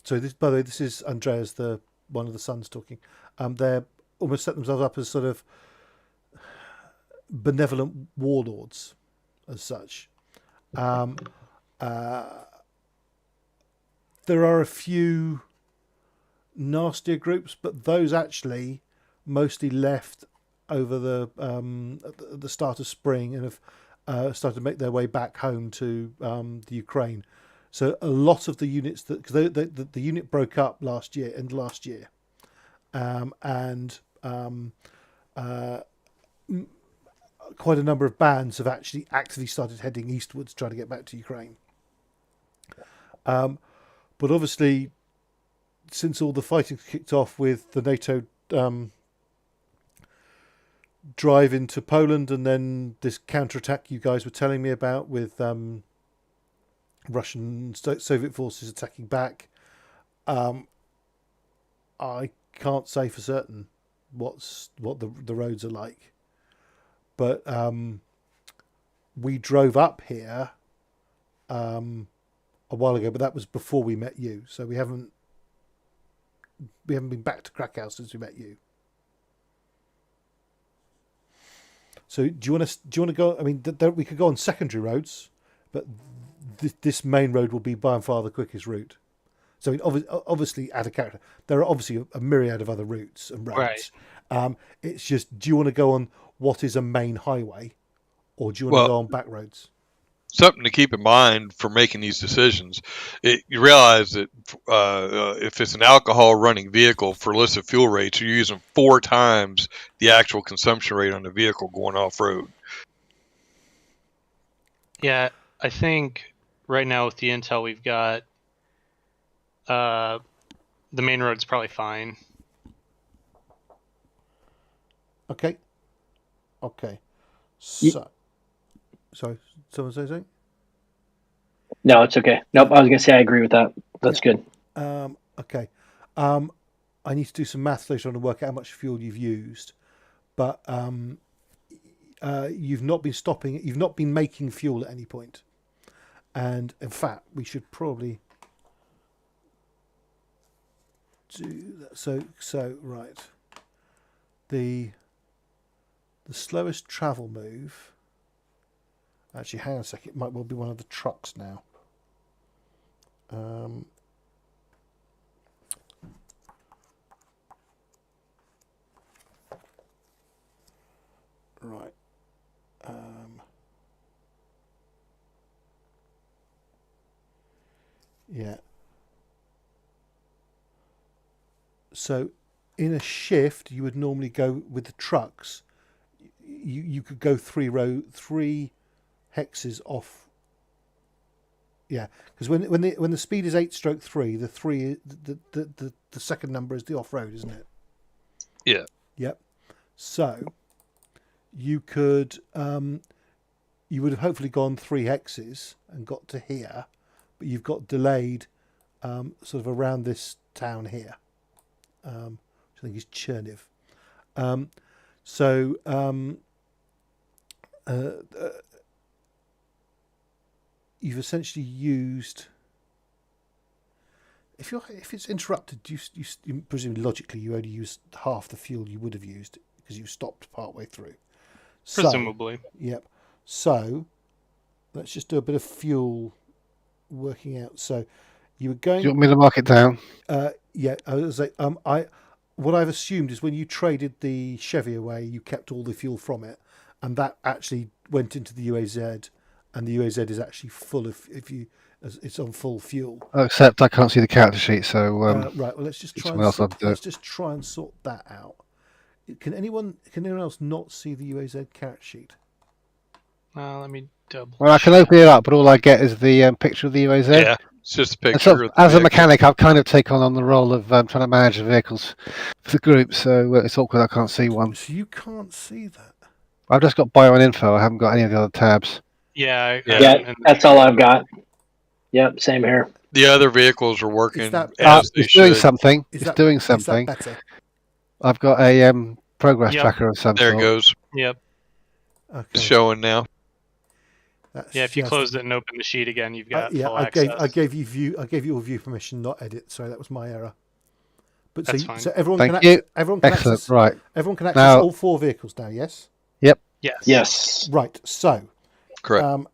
So this, by the way, this is Andreas, one of the sons talking. They're almost set themselves up as sort of benevolent warlords, as such. There are a few nastier groups, but those actually mostly left over at the start of spring and have started to make their way back home to the Ukraine. So a lot of the units because the unit broke up last year, and quite a number of bands have actually actively started heading eastwards, trying to get back to Ukraine. But obviously, since all the fighting kicked off with the NATO drive into Poland, and then this counterattack you guys were telling me about with Russian Soviet forces attacking back, I can't say for certain what the roads are like, but we drove up here a while ago, but that was before we met you, so we haven't been back to Krakow since we met you. So do you want to go? I mean, we could go on secondary roads, but this main road will be by far the quickest route. So I mean, obviously, add a character. There are obviously a myriad of other routes and roads. Right. It's just, do you want to go on what is a main highway, or do you want to go on back roads? Something to keep in mind for making these decisions. You realize that if it's an alcohol running vehicle for illicit fuel rates, you're using 4 times the actual consumption rate on the vehicle going off road. Yeah, I think right now with the intel we've got, the main road's probably fine. Okay. So, sorry, someone say something? No, it's okay. Nope, I was going to say I agree with that. That's good. Okay. I need to do some maths later on to work out how much fuel you've used, but you've not been making fuel at any point. And in fact, we should probably do that. So right. The slowest travel move Actually, hang on a second. It might well be one of the trucks now. Right. Yeah. So, in a shift, you would normally go with the trucks. You could go three hexes off. Yeah, because when the speed is 8/3, the second number is the off road, isn't it? Yeah. Yep. So you could you would have hopefully gone 3 hexes and got to here, but you've got delayed sort of around this town here, which I think is Cherniv. You've essentially used. If it's interrupted, you presumably logically you only use half the fuel you would have used because you stopped partway through. Presumably. Yep. So let's just do a bit of fuel working out. So you were going. Do you want me to mark it down? Yeah. I was like, what I've assumed is when you traded the Chevy away, you kept all the fuel from it, and that actually went into the UAZ, and the UAZ is actually full of it's on full fuel. Except I can't see the character sheet, so Right. Well, let's just try and sort that out. Can anyone else not see the UAZ character sheet? Let me double. well, I can open it up, but all I get is the picture of the UAZ. Yeah, it's just a And picture. so, of the as a vehicle. mechanic, I've kind of taken on the role of trying to manage the vehicles for the group, so it's awkward I can't see one. So you can't see that. I've just got bio and info. I haven't got any of the other tabs. Yeah. Yeah, that's all I've got. Yep, same here. The other vehicles are working that- as they It's doing should. something. Is It's that- doing Is that something. better? I've got a progress Yep. tracker of some There it sort. goes. Yep. Okay. It's showing now. That's Yeah. If you just- close it and open the sheet again, you've got yeah, full I access. gave you all view permission, not edit. Sorry, that was my error. But That's fine. so everyone Thank can you. everyone can Excellent. access Right. everyone can access Now- all 4 vehicles now. Yes. Yes. Yes. Right. So Correct.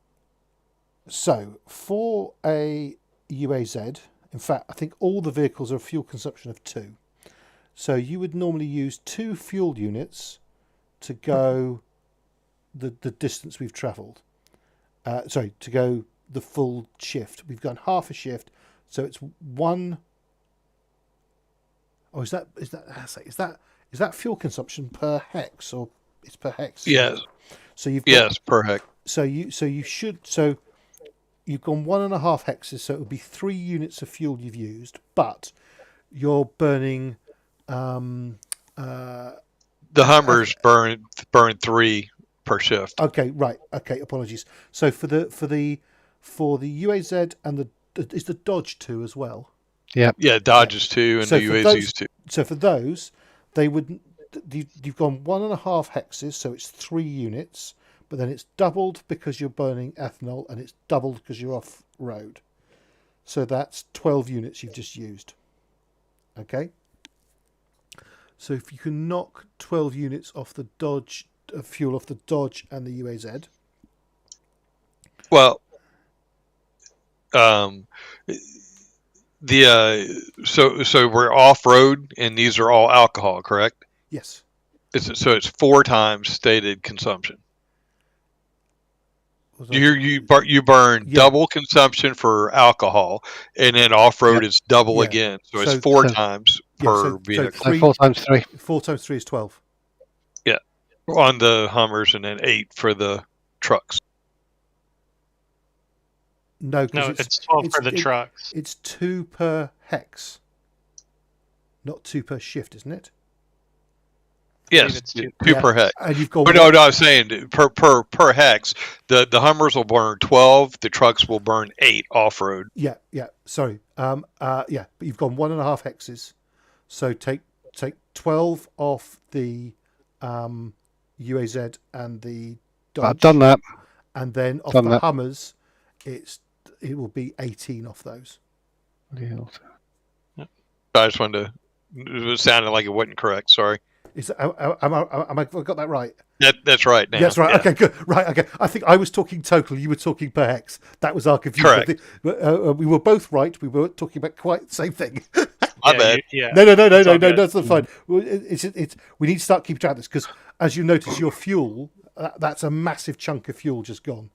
so for a UAZ, in fact, I think all the vehicles are a fuel consumption of 2. So you would normally use 2 fuel units to go the distance we've travelled. To go the full shift. We've gone half a shift, so it's 1. Oh, is that fuel consumption per hex, or it's per hex? Yes. So you've got, Yes, per heck. So you've gone 1.5 hexes, so it would be 3 units of fuel you've used, but you're burning. The Hummers burn 3 per shift. Okay, right. Okay, apologies. So for the UAZ and is the Dodge 2 as well? Yeah, Dodges 2 and So the for UAZs those- 2. So for those, they would. You've gone 1.5 hexes, so it's 3 units, but then it's doubled because you're burning ethanol, and it's doubled because you're off road. So that's 12 units you've just used. Okay. So if you can knock 12 units off the Dodge, fuel off the Dodge and the UAZ. Well, so we're off road, and these are all alcohol, correct? Yes. So it's 4 times stated consumption. Was I- You burn Yeah. double consumption for alcohol, and then off road it's double Yeah. again. So it's So- 4 so- times Yeah, per so vehicle So Three- 4 times 3. 4 times 3 is 12. on the Hummers, and then 8 for the trucks. No, No, because it's 12 for the trucks. it's 2 per hex, not 2 per shift, isn't it? Yes, it's 2 2. Yeah. per hex. And you've got But no, I was saying per hex. The Hummers will burn 12. The trucks will burn 8 off road. Yeah. Sorry. But you've gone 1.5 hexes, so take 12 off the UAZ and the Dodge. I've done that. And then off Done the that. Hummers, it will be 18 off those. I just wanted to. It sounded like it wasn't correct. Sorry. Is am I got that right? That's right. Now. Yes, right. Yeah. Okay, good. Right. Okay. I think I was talking total. You were talking per hex. That was our confusion. Correct. I think, we were both right. We were talking about quite the same thing. My bad. Yeah. No. It's all good. That's not fine. Well, it's. We need to start keeping track of this because, as you notice, your fuel. That's a massive chunk of fuel just gone.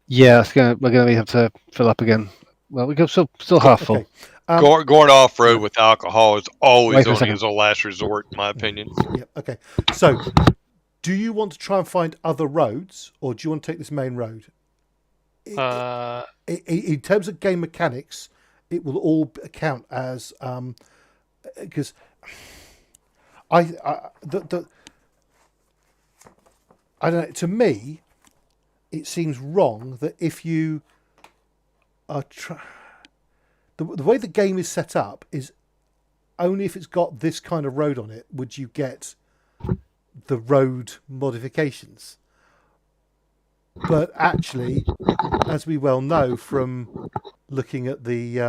Yeah, we're going to have to fill up again. Well, we can still half full. Okay. Going off road with alcohol is always Wait for a only second. as a last resort, in my opinion. Yeah. Okay. So, do you want to try and find other roads, or do you want to take this main road? In terms of game mechanics, it will all count as because I don't know. To me, it seems wrong that if you are the way the game is set up is only if it's got this kind of road on it would you get the road modifications. But actually, as we well know from looking at the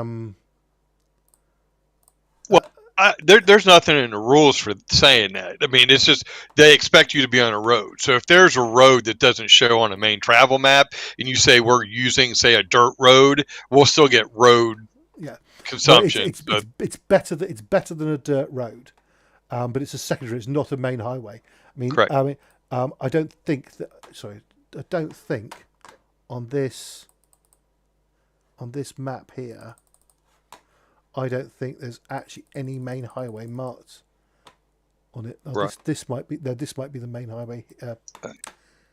There's nothing in the rules for saying that. I mean, it's just they expect you to be on a road. So if there's a road that doesn't show on a main travel map, and you say we're using, say, a dirt road, we'll still get road consumption. Well, it's better than a dirt road, but it's a secondary. It's not a main highway. I mean, Correct. I don't think that. Sorry, I don't think on this map here. I don't think there's actually any main highway marked on it. Right. This might be the main highway. But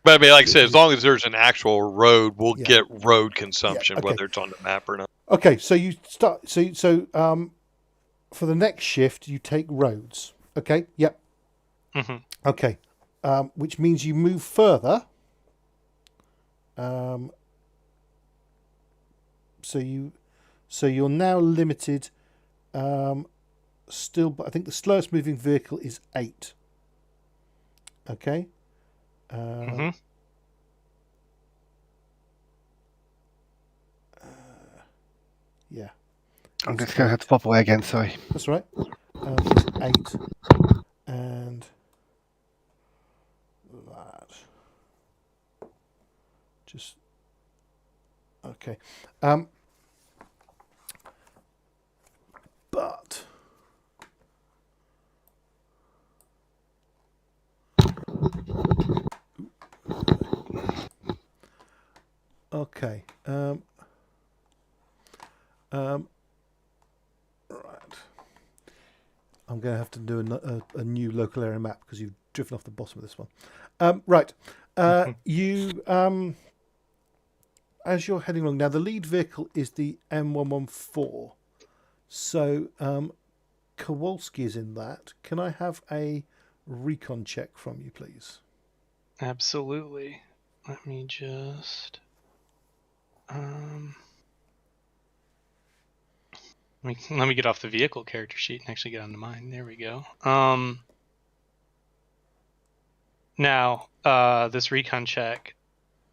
I mean, like I said, as long as there's an actual road, we'll get road consumption, okay. whether it's on the map or not. Okay, so you start. So for the next shift, you take roads. Okay. Yep. Mm-hmm. Okay. Which means you move further. So you're now limited. Still, but I think the slowest moving vehicle is 8. Okay. Mm-hmm. Yeah. I'm just going to have to pop away again. Sorry. That's right. It's 8 and that. Just okay. But okay. Right. I'm going to have to do a new local area map because you've driven off the bottom of this one. Right. You as you're heading along now, the lead vehicle is the M114. So Kowalski is in that. Can I have a recon check from you, please? Absolutely. Let me just let me get off the vehicle character sheet and actually get onto mine. There we go. Now, this recon check,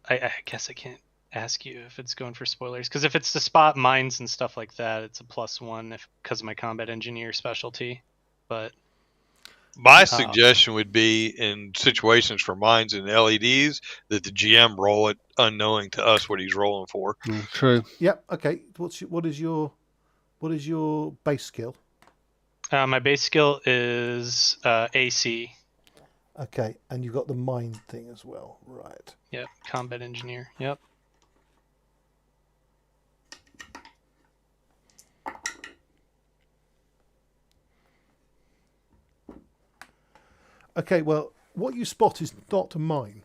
I guess I can't ask you if it's going for spoilers, because if it's to spot mines and stuff like that, it's a +1 because of my combat engineer specialty. But my suggestion would be in situations for mines and LEDs that the GM roll it unknowing to us what he's rolling for. True. Yep. Okay. What is your base skill? my base skill is AC. Okay, and you've got the mine thing as well, right? Yep, combat engineer. Yep. Okay, well, what you spot is not a mine.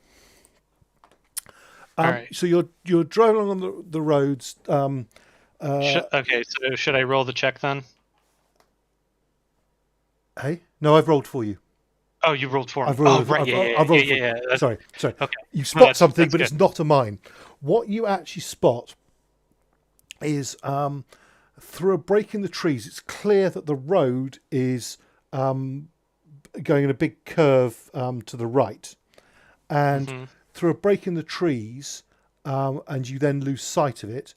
All right. So you're driving along on the roads. Okay, so should I roll the check then? Hey, no, I've rolled for you. Oh, you rolled for him. I've rolled. Oh, right. I've rolled for yeah. you. Sorry. Okay. You spot that's something, but good. it's not a mine. What you actually spot is through a break in the trees. It's clear that the road is going in a big curve to the right, and through a break in the trees, and you then lose sight of it.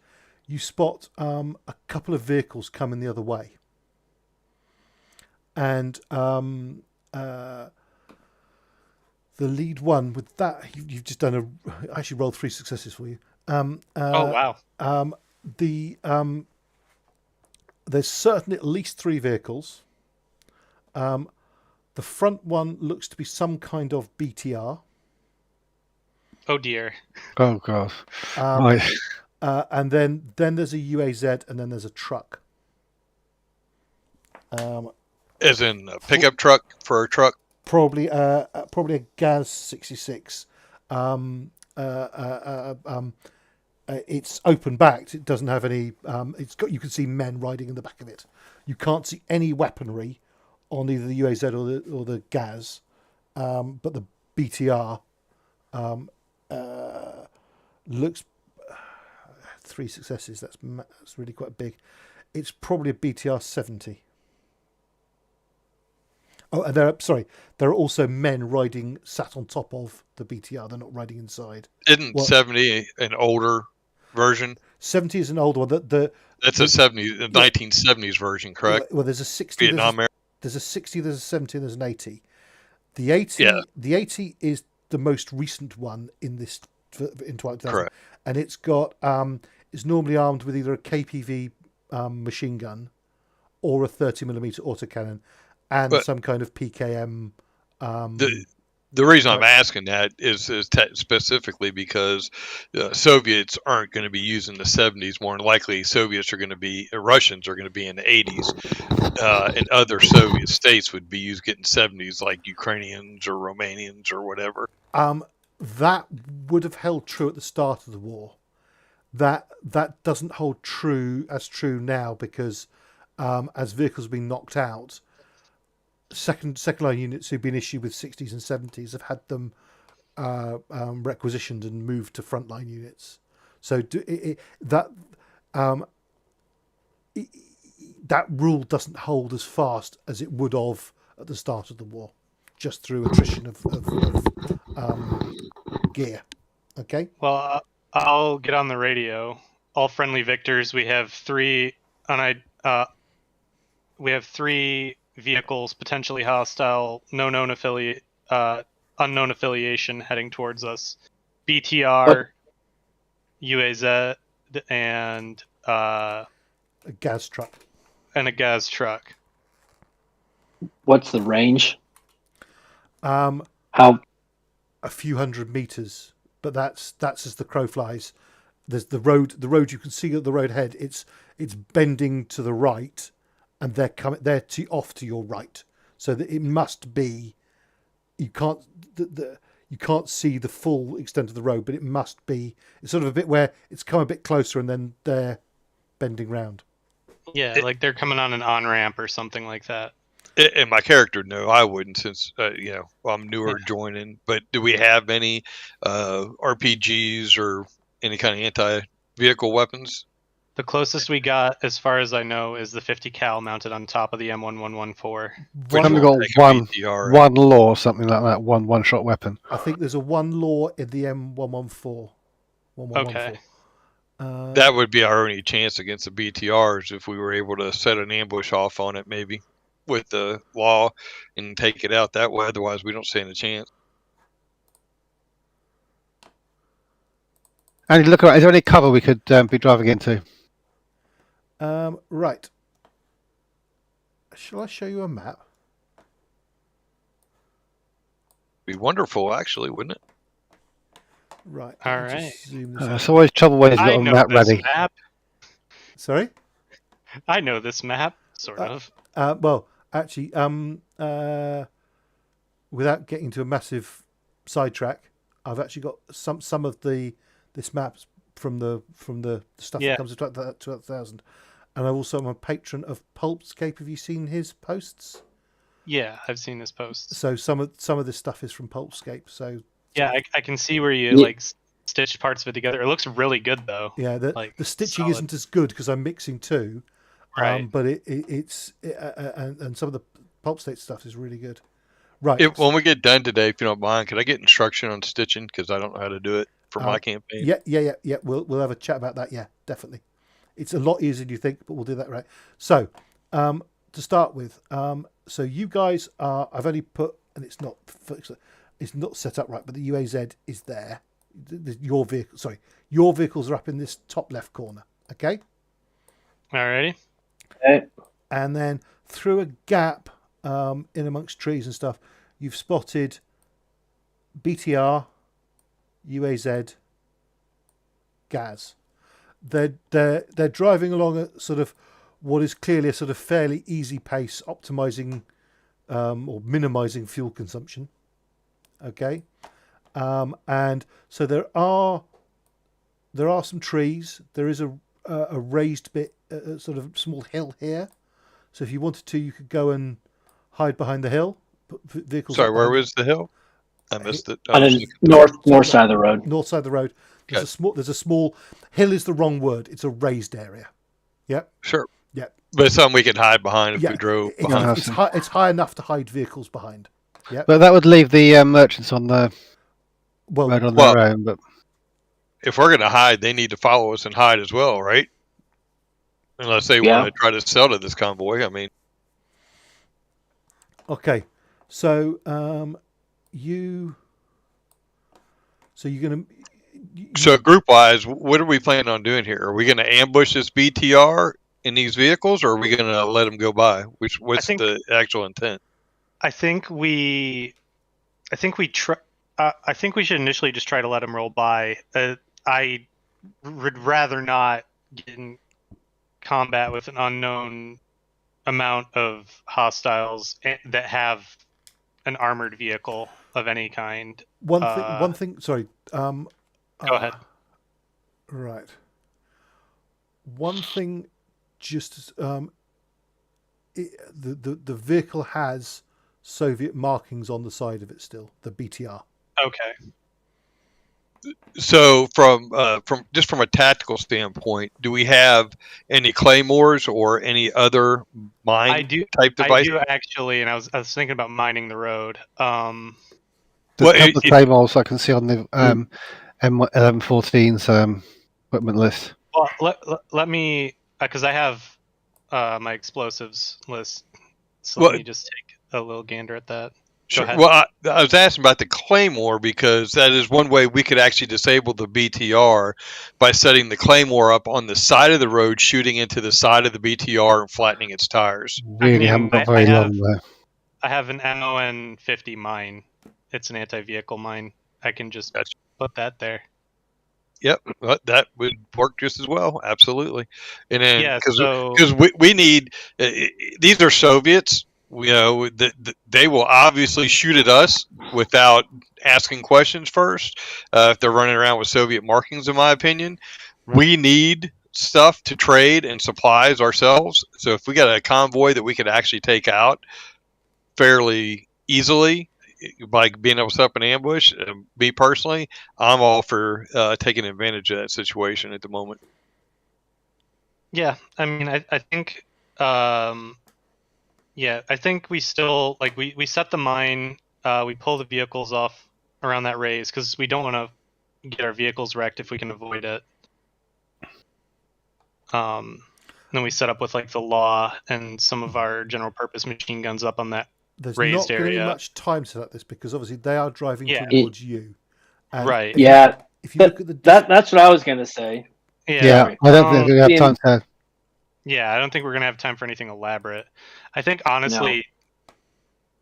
You spot a couple of vehicles coming the other way, and The lead one with that, you've just done I actually rolled 3 successes for you. Oh wow. There's certainly at least 3 vehicles. The front one looks to be some kind of BTR. Oh dear. Oh god. Right. And then there's a UAZ, and then there's a truck. As in a pickup truck for a truck. Probably a Gaz 66. It's open backed. It doesn't have any. You can see men riding in the back of it. You can't see any weaponry on either the UAZ or the Gaz, but the BTR looks 3 successes. That's really quite big. It's probably a BTR 70. Oh, and there are also men sat on top of the BTR. They're not riding inside. Isn't 70 an older version? 70 is an older one. That's a 1970s version, correct? Well, there's a 60. Vietnam era. There's a 60, there's a 70, and there's an 80. The 80 is the most recent one in Twilight. Correct. And it's got it's normally armed with either a KPV machine gun or a 30mm autocannon and some kind of PKM. The reason I'm asking that is specifically because Soviets aren't going to be using the 70s. More than likely, Russians are going to be in the 80s, and other Soviet states would be getting 70s, like Ukrainians or Romanians or whatever. That would have held true at the start of the war. That doesn't hold true now because as vehicles have been knocked out, second line units who've been issued with 60s and 70s have had them requisitioned and moved to frontline units. So that rule doesn't hold as fast as it would have at the start of the war, just through attrition of gear. Okay. Well, I'll get on the radio. All friendly victors. We have 3 vehicles potentially hostile, unknown affiliation heading towards us. BTR, UAZ, and a gas truck. And a gas truck. What's the range? How? A few hundred meters, but that's as the crow flies. There's the road you can see at the road ahead. It's bending to the right, and they're off to your right, so that it must be. You can't see the full extent of the road, but it must be. It's sort of a bit where it's come a bit closer, and then they're bending round. Yeah, like they're coming on an on-ramp or something like that. And my character, no, I wouldn't, since I'm newer joining. But do we have any RPGs or any kind of anti-vehicle weapons? The closest we got, as far as I know, is the 50 cal mounted on top of the M1114. We've got one law or something like that, one-shot weapon. I think there's a 1 law in the M1114. Okay. That would be our only chance against the BTRs if we were able to set an ambush off on it, maybe, with the law and take it out that way. Otherwise, we don't stand a chance. Andy, look around. Is there any cover we could be driving into? Right. Shall I show you a map? Be wonderful, actually, wouldn't it? Right. All right. It's always trouble when he's got a map ready. Map. Sorry? I know this map, sort of. Well, actually, without getting to a massive sidetrack, I've actually got some of this map's from the stuff that comes to 12,000, and I also am a patron of Pulpscape. Have you seen his posts? Yeah, I've seen his posts. So some of this stuff is from Pulpscape. So yeah, I can see where you stitched parts of it together. It looks really good though. Yeah, the stitching isn't as good because I'm mixing 2, right? But it's and some of the Pulpscape stuff is really good. Right. When we get done today, if you don't mind, could I get instruction on stitching, because I don't know how to do it for my campaign? Yeah. We'll have a chat about that. Yeah, definitely. It's a lot easier than you think, but we'll do that right. So, to start with, so you guys are. I've only put, and it's not. is not set up right, but the UAZ is there. Your vehicles are up in this top left corner. Okay. Alrighty. Okay. And then through a gap in amongst trees and stuff, you've spotted BTR, UAZ, Gaz. They're driving along a sort of what is clearly a sort of fairly easy pace, optimizing or minimizing fuel consumption. Okay, and so there are some trees. There is a raised bit, a sort of small hill here. So if you wanted to, you could go and hide behind the hill. Put vehicles. Sorry, where was the hill? I missed it. On the north side of the road. North side of the road. There's Okay. a small hill. Is the wrong word. It's a raised area. Yep. Sure. Yep. But it's something we could hide behind if Yeah. we drove It's, behind. it's high enough to hide vehicles behind. Yep. But that would leave the merchants on the Well, road on well- their own. But If we're going to hide, they need to follow us and hide as well, right? Unless they Yeah. want to try to sell to this convoy. I mean, okay. So you're gonna. so group wise, what are we planning on doing here? Are we going to ambush this BTR in these vehicles, or are we going to let them go by? What's the actual intent? I think we should initially just try to let him roll by. I would rather not get in combat with an unknown amount of hostiles that have an armored vehicle of any kind. One thing. Sorry. Go ahead. Right. One thing. Just the vehicle has Soviet markings on the side of it still. The BTR. Okay. So from a tactical standpoint, do we have any claymores or any other mine type device? I do actually, and I was thinking about mining the road. there's a couple of claymores I can see on the M1114's equipment list. Well, let me, because I have my explosives list, so let me just take a little gander at that. Sure. Well, I was asking about the claymore because that is one way we could actually disable the BTR by setting the claymore up on the side of the road, shooting into the side of the BTR and flattening its tires. Really haven't got very long there. I have an MON-50 mine. It's an anti-vehicle mine. I can just put that there. Yep, that would work just as well. Absolutely. And then Yeah, because we need these are Soviets. You know, they will obviously shoot at us without asking questions first. If they're running around with Soviet markings, in my opinion, we need stuff to trade and supplies ourselves. So if we got a convoy that we could actually take out fairly easily by being able to set up an ambush, me personally, I'm all for taking advantage of that situation at the moment. Yeah, I mean, I think. Yeah, I think we still we set the mine. We pull the vehicles off around that raise because we don't want to get our vehicles wrecked if we can avoid it. Then we set up with the law and some of our general purpose machine guns up on that There's raised not going to be area. much time to set up this because obviously they are driving Yeah. towards you. And Right. Yeah, If you look at the that's what I was going to say. Yeah, I don't think we have time to. Yeah, I don't think we're gonna have time for anything elaborate. I think honestly,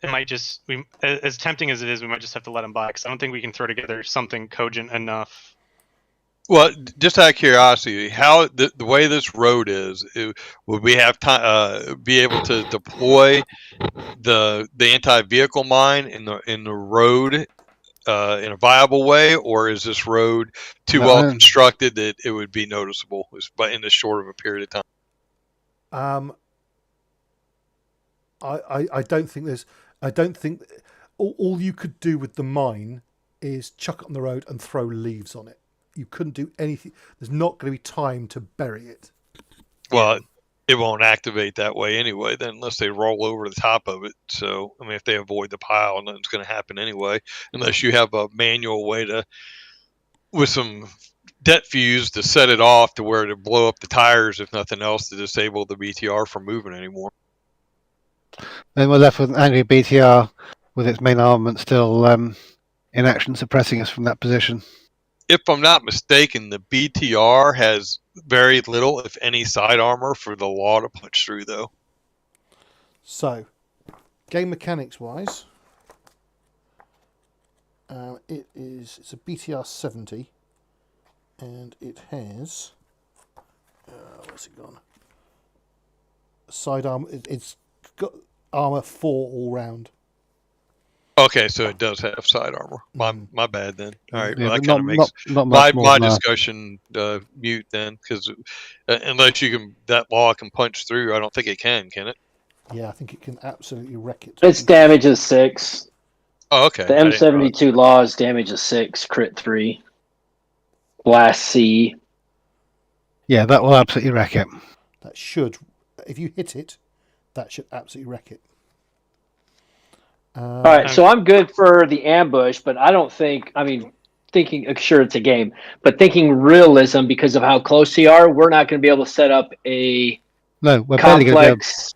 it might just as tempting as it is, we might just have to let him by because I don't think we can throw together something cogent enough. Well, just out of curiosity, how the way this road is, would we have time be able to deploy the anti-vehicle mine in the road in a viable way, or is this road too well constructed that it would be noticeable, but in this short of a period of time? I don't think there's. I don't think all you could do with the mine is chuck it on the road and throw leaves on it. You couldn't do anything. There's not going to be time to bury it. Well, it won't activate that way anyway, then, unless they roll over the top of it. So, I mean, if they avoid the pile, nothing's going to happen anyway, unless you have a manual way to, with some det fuse, to set it off to where to blow up the tires, if nothing else, to disable the BTR from moving anymore. Then we're left with an angry BTR with its main armament still in action, suppressing us from that position. If I'm not mistaken, the BTR has very little, if any, side armor for the law to punch through, though. So, game mechanics wise, it's a BTR 70, and it has what's it gone? Side armor. It's got armor 4 all round. Okay, so it does have side armor. My bad then. All right, Yeah, well, that but kind of makes not much more my than that. discussion mute then, because unless you can, that law can punch through. I don't think it can it? Yeah, I think it can absolutely wreck it. Its damage is 6. Oh, okay. The M72 Law's damage is 6, crit 3. Blast C. Yeah, that will absolutely wreck it. That should, if you hit it, that should absolutely wreck it. All right, so I'm good for the ambush, but I don't think, thinking, sure, it's a game, but thinking realism because of how close they are, we're not going to be able to set up a No, we're barely going to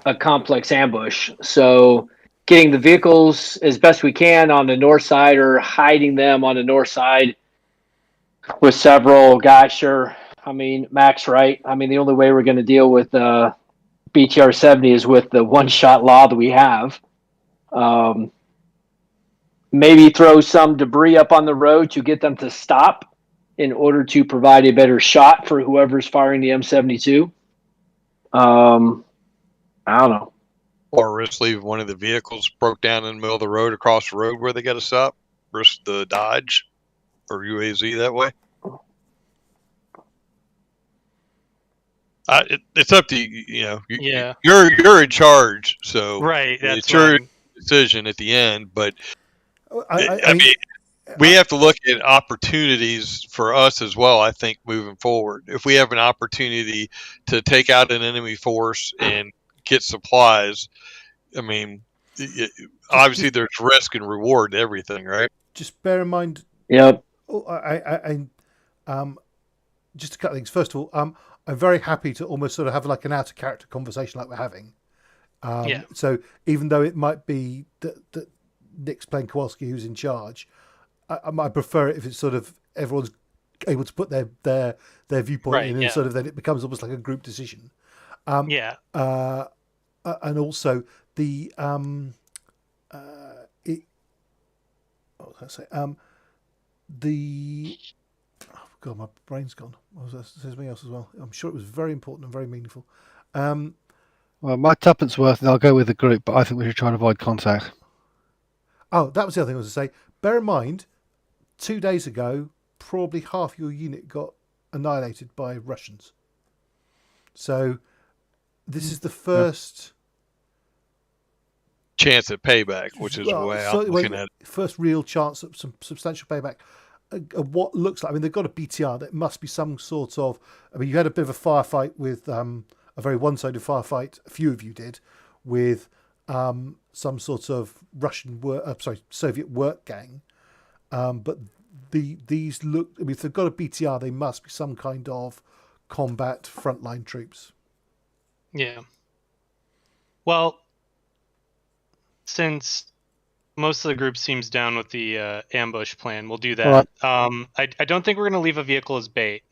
be complex ambush. So getting the vehicles as best we can on the north side or hiding them on the north side with several guys, sure. Mac's right. The only way we're going to deal with BTR 70 is with the one-shot law that we have. Maybe throw some debris up on the road to get them to stop in order to provide a better shot for whoever's firing the M72. I don't know. Or risk leave one of the vehicles broke down in the middle of the road across the road where they got to stop. Risk the Dodge or UAZ that way. It's up to you. Yeah. You're in charge, so Right. That's it's your decision at the end. But I mean, we have to look at opportunities for us as well. I think moving forward, if we have an opportunity to take out an enemy force and get supplies, obviously there's risk and reward to everything, right? Just bear in mind. Yep. Just to cut things. First of all, I'm very happy to almost sort of have like an out of character conversation like we're having. Yeah. So even though it might be that Nick's playing Kowalski who's in charge, I prefer it if it's sort of everyone's able to put their viewpoint in, and sort of then it becomes almost like a group decision. Yeah. And also the what was I say? God, my brain's gone. There's something else as well. I'm sure it was very important and very meaningful. Well, my tuppence worth, and I'll go with the group, but I think we should try and avoid contact. Oh, that was the other thing I was to say. Bear in mind, 2 days ago, probably half your unit got annihilated by Russians. So this is the first chance at payback, which is the way I'm looking at it. First real chance of some substantial payback. What looks like, they've got a BTR. That must be some sort of. You had a bit of a firefight with a very one-sided firefight. A few of you did with some sort of Soviet work gang. But these look. If they've got a BTR, they must be some kind of combat frontline troops. Yeah. Well, since most of the group seems down with the ambush plan, we'll do that. Right. I don't think we're going to leave a vehicle as bait.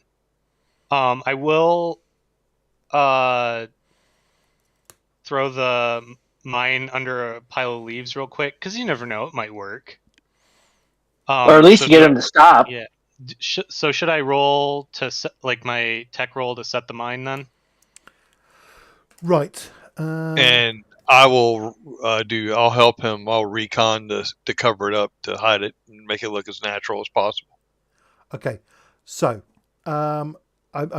I will throw the mine under a pile of leaves real quick, because you never know, it might work. Or at least get them to stop. Yeah. So should I roll to my tech roll to set the mine then? Right. And I will I'll help him. I'll recon to cover it up, to hide it and make it look as natural as possible. Okay. So I'm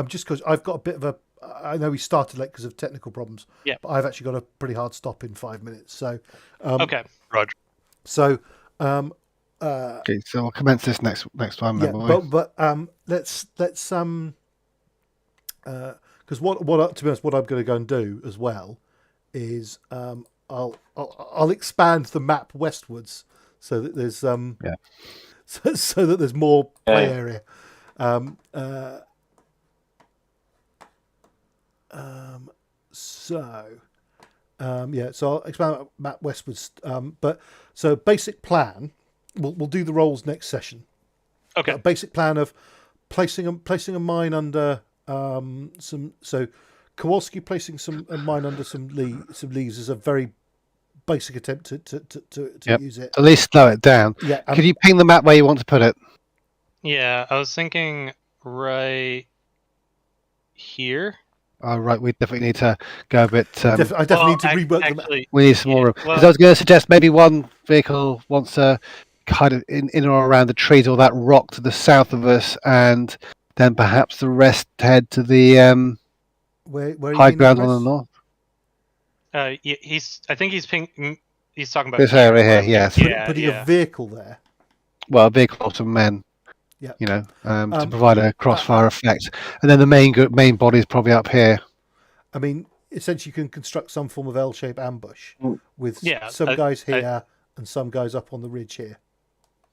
just, because I've got a bit of a, I know we started late because of technical problems. Yeah. But I've actually got a pretty hard stop in 5 minutes. So okay. Roger. So okay, so we'll commence this next time. Yeah, but let's because what to be honest, what I'm going to go and do as well is I'll expand the map westwards so that there's so that there's more play area. So I'll expand the map westwards. But so basic plan we'll do the rolls next session. Okay. A basic plan of placing a mine under some. So Kowalski placing a mine under some leaves is a very basic attempt to Yep. use it. At least slow it down. Yeah. Could you ping the map where you want to put it? Yeah, I was thinking right here. Oh, right. We definitely need to go a bit. I definitely need to rework them. Actually, We need some more room. well- Because I was going to suggest maybe one vehicle wants to kind of in or around the trees or that rock to the south of us, and then perhaps the rest head to the Where are high you ground Chris? on the north. I think he's he's talking about This area where here, yes. Putting a vehicle there. Well, a vehicle or some men. Yeah. You know, to provide a crossfire effect, and then the main body is probably up here. I mean, essentially, you can construct some form of L-shaped ambush with Yeah, guys here and some guys up on the ridge here.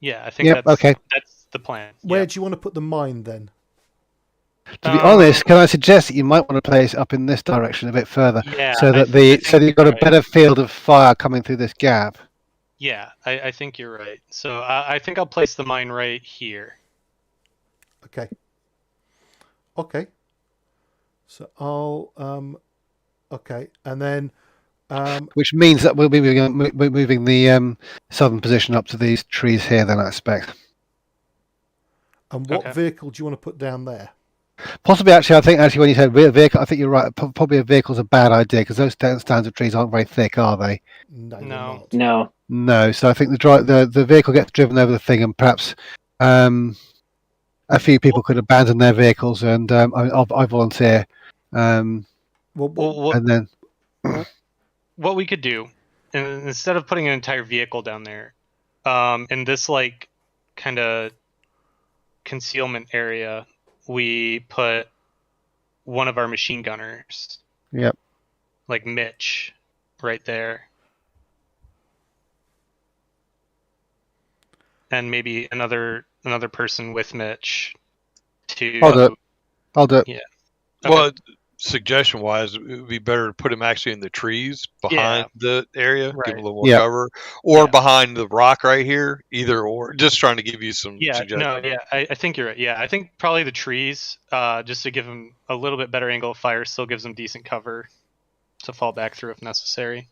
Yeah, I think Yep. that's Okay. that's the plan. Where Yeah. do you want to put the mine then? To be honest, can I suggest that you might want to place it up in this direction a bit further, Yeah, so that I think you've got a you're right. better field of fire coming through this gap. Yeah, I think you're right. So I think I'll place the mine right here. Okay. Okay. So I'll okay, and then Which means that we'll be moving the southern position up to these trees here. Then I expect. and what Okay. vehicle do you want to put down there? Possibly, I think when you said vehicle, I think you're right. Probably a vehicle's a bad idea because those stands of trees aren't very thick, are they? No, they're No. not. No. No. So I think the vehicle gets driven over the thing, and perhaps a few people could abandon their vehicles, and I volunteer. Well, Well, And then what we could do, instead of putting an entire vehicle down there, in this like kind of concealment area, we put one of our machine gunners. Yep. Like Mitch, right there, and maybe another person with Mitch. I'll do it. Yeah. Well, suggestion wise, it would be better to put him actually in the trees behind the area, give him a little more Yeah. cover, or Yeah. behind the rock right here, either or. Just trying to give you some Yeah, suggestions. no, yeah, I think you're right. Yeah, I think probably the trees, just to give him a little bit better angle of fire, still gives him decent cover to fall back through if necessary.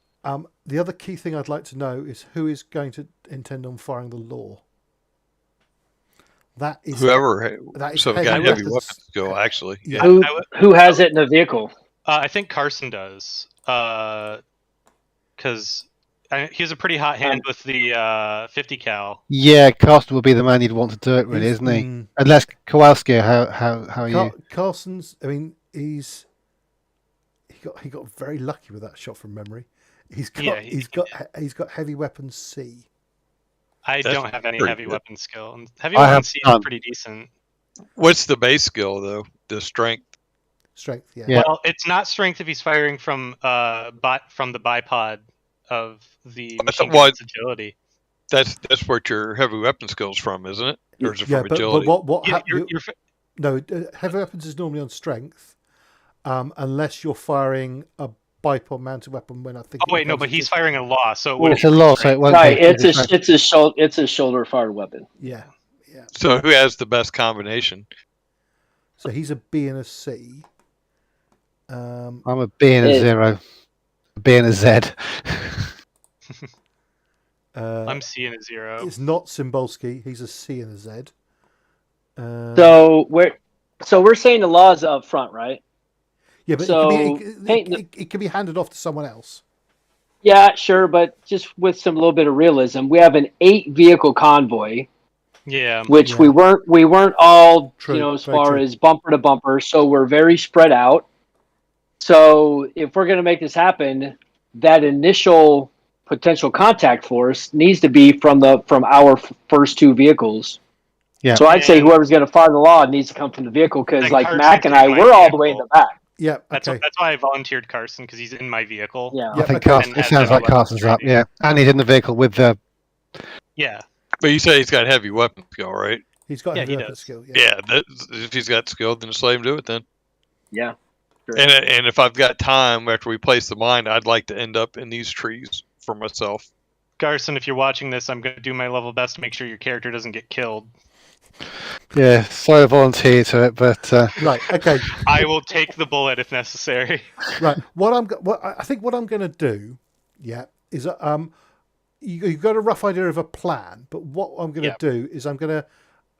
the other key thing I'd like to know is who is going to intend on firing the law. That is Whoever, that is so heavy got heavy weapons. weapons skill actually. Yeah. Who has it in the vehicle? I think Carson does, because he has a pretty hot hand with the 50 cal. Yeah, Carsten will be the man you'd want to do it, really, He's- isn't he? mm, Unless Kowalski, how are you? Carson's. I mean, he got very lucky with that shot from memory. He's got heavy weapons C. I That's don't have any pretty heavy good. weapon skill. And heavy I weapon have C is none. pretty decent. What's the base skill though? The strength. Strength, yeah. Yeah. Well, it's not strength if he's firing from the bipod of the machine well, gun's agility. That's what your heavy weapon skills from, isn't it? Or is it Yeah, from but agility? what Yeah, hap- you're No, heavy weapons is normally on strength, unless you're firing a bipod mounted weapon. When I think. Oh wait, no, but he's firing a law, so it Well, wouldn't It's a law, so it won't. Right, take the strength. it's a shoulder fired weapon. Yeah. So who has the best combination? So he's a B and a C. I'm a B and a Yeah. 0, a B and a Z. I'm seeing a 0. It's not Cymbalski. He's a C and a Z. So we're saying the law is up front, right? Yeah, but so it can be handed off to someone else. Yeah, sure, but just with some little bit of realism, we have an 8 vehicle convoy, Yeah. which Yeah. we weren't all True, as very far true. as bumper to bumper, so we're very spread out. So if we're going to make this happen, that initial potential contact force needs to be from our first 2 vehicles. Yeah. So I'd say And- whoever's going to fire the law needs to come from the vehicle because, And like Carson Mac and in I, my we're all the way in vehicle. the back. Yeah. That's Okay. why I volunteered Carson, because he's in my vehicle. Yeah. I think okay. Carsten. And It has sounds heavy like weapons Carsten's up. training. Yeah, and he's in the vehicle with the. Yeah. But you say he's got heavy weapon skill, right? He's got Yeah, heavy he weapon does. skill. Yeah. If he's got skill, then just let him do it then. Yeah. Sure. And if I've got time after we place the mine, I'd like to end up in these trees for myself. Garson, if you're watching this, I'm going to do my level best to make sure your character doesn't get killed. Yeah, sorry to volunteer to it, but Right. Okay. I will take the bullet if necessary. Right. I think what I'm going to do, yeah, is you've got a rough idea of a plan, but what I'm going to do is I'm going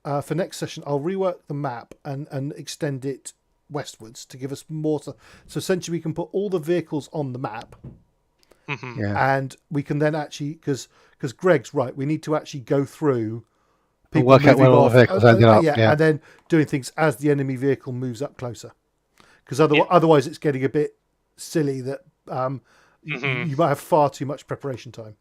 to for next session I'll rework the map and extend it westwards to give us more. So essentially we can put all the vehicles on the map, and we can then actually because Gregg's right, we need to actually go through. People work out where all the vehicles ended up. Yeah, and then doing things as the enemy vehicle moves up closer. Because otherwise, it's getting a bit silly that you might have far too much preparation time.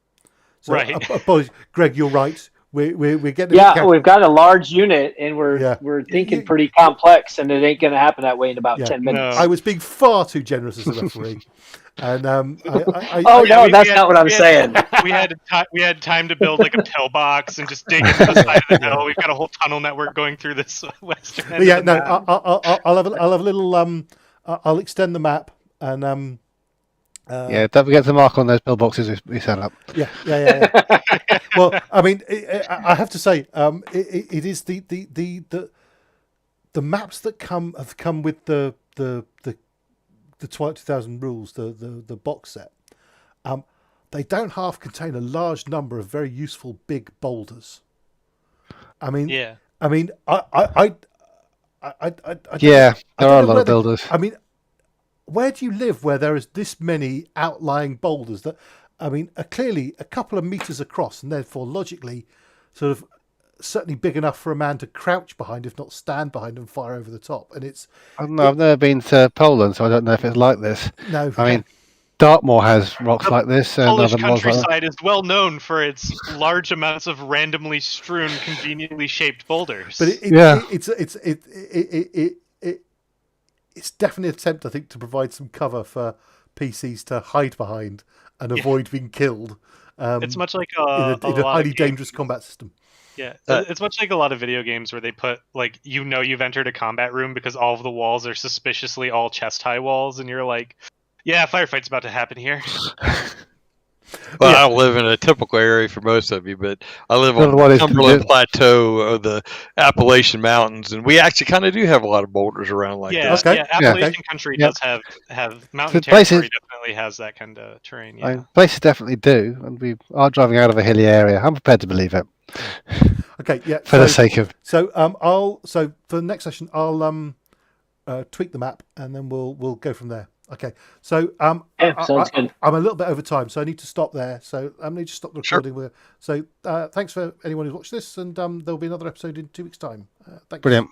So, right. Apologies, Gregg. You're right. We're getting. We've got a large unit, and we're thinking pretty complex, and it ain't going to happen that way in about 10 minutes. No. I was being far too generous as a referee. And that's not what I'm saying. We had time to build like a pillbox and just dig into the side of the hill. We've got a whole tunnel network going through this western end. Yeah, no, I'll have a little. I'll extend the map and don't forget to mark on those pillboxes we set up. Yeah. Well, I mean, I have to say, it is the maps that have come with the Twilight 2000 rules, the box set. They don't half contain a large number of very useful big boulders. I mean, there are a lot of builders. I mean, where do you live where there is this many outlying boulders that, I mean, are clearly a couple of meters across and therefore logically sort of certainly big enough for a man to crouch behind, if not stand behind and fire over the top. And it's... I don't know, I've never been to Poland, so I don't know if it's like this. No. I mean, Dartmoor has rocks like this. And Polish other countryside like is well known for its large amounts of randomly strewn, conveniently shaped boulders. But it's definitely an attempt, I think, to provide some cover for PCs to hide behind and avoid being killed. It's much like in a highly dangerous combat system. Yeah, it's much like a lot of video games where they put, like, you've entered a combat room because all of the walls are suspiciously all chest-high walls, and you're like, yeah, firefight's about to happen here. Well, I don't live in a typical area for most of you, but I live on the Cumberland Plateau of the Appalachian Mountains, and we actually kind of do have a lot of boulders around like this. Okay. Yeah, Appalachian country does have mountain territory definitely has that kind of terrain. Yeah. Places definitely do, and we are driving out of a hilly area. I'm prepared to believe it. Okay, yeah. For the sake of for the next session I'll tweak the map and then we'll go from there. Okay, so sounds good. I'm a little bit over time, so I need to stop there. So I need to stop the recording. Sure. So thanks for anyone who's watched this, and there'll be another episode in 2 weeks' time. Thanks. Brilliant.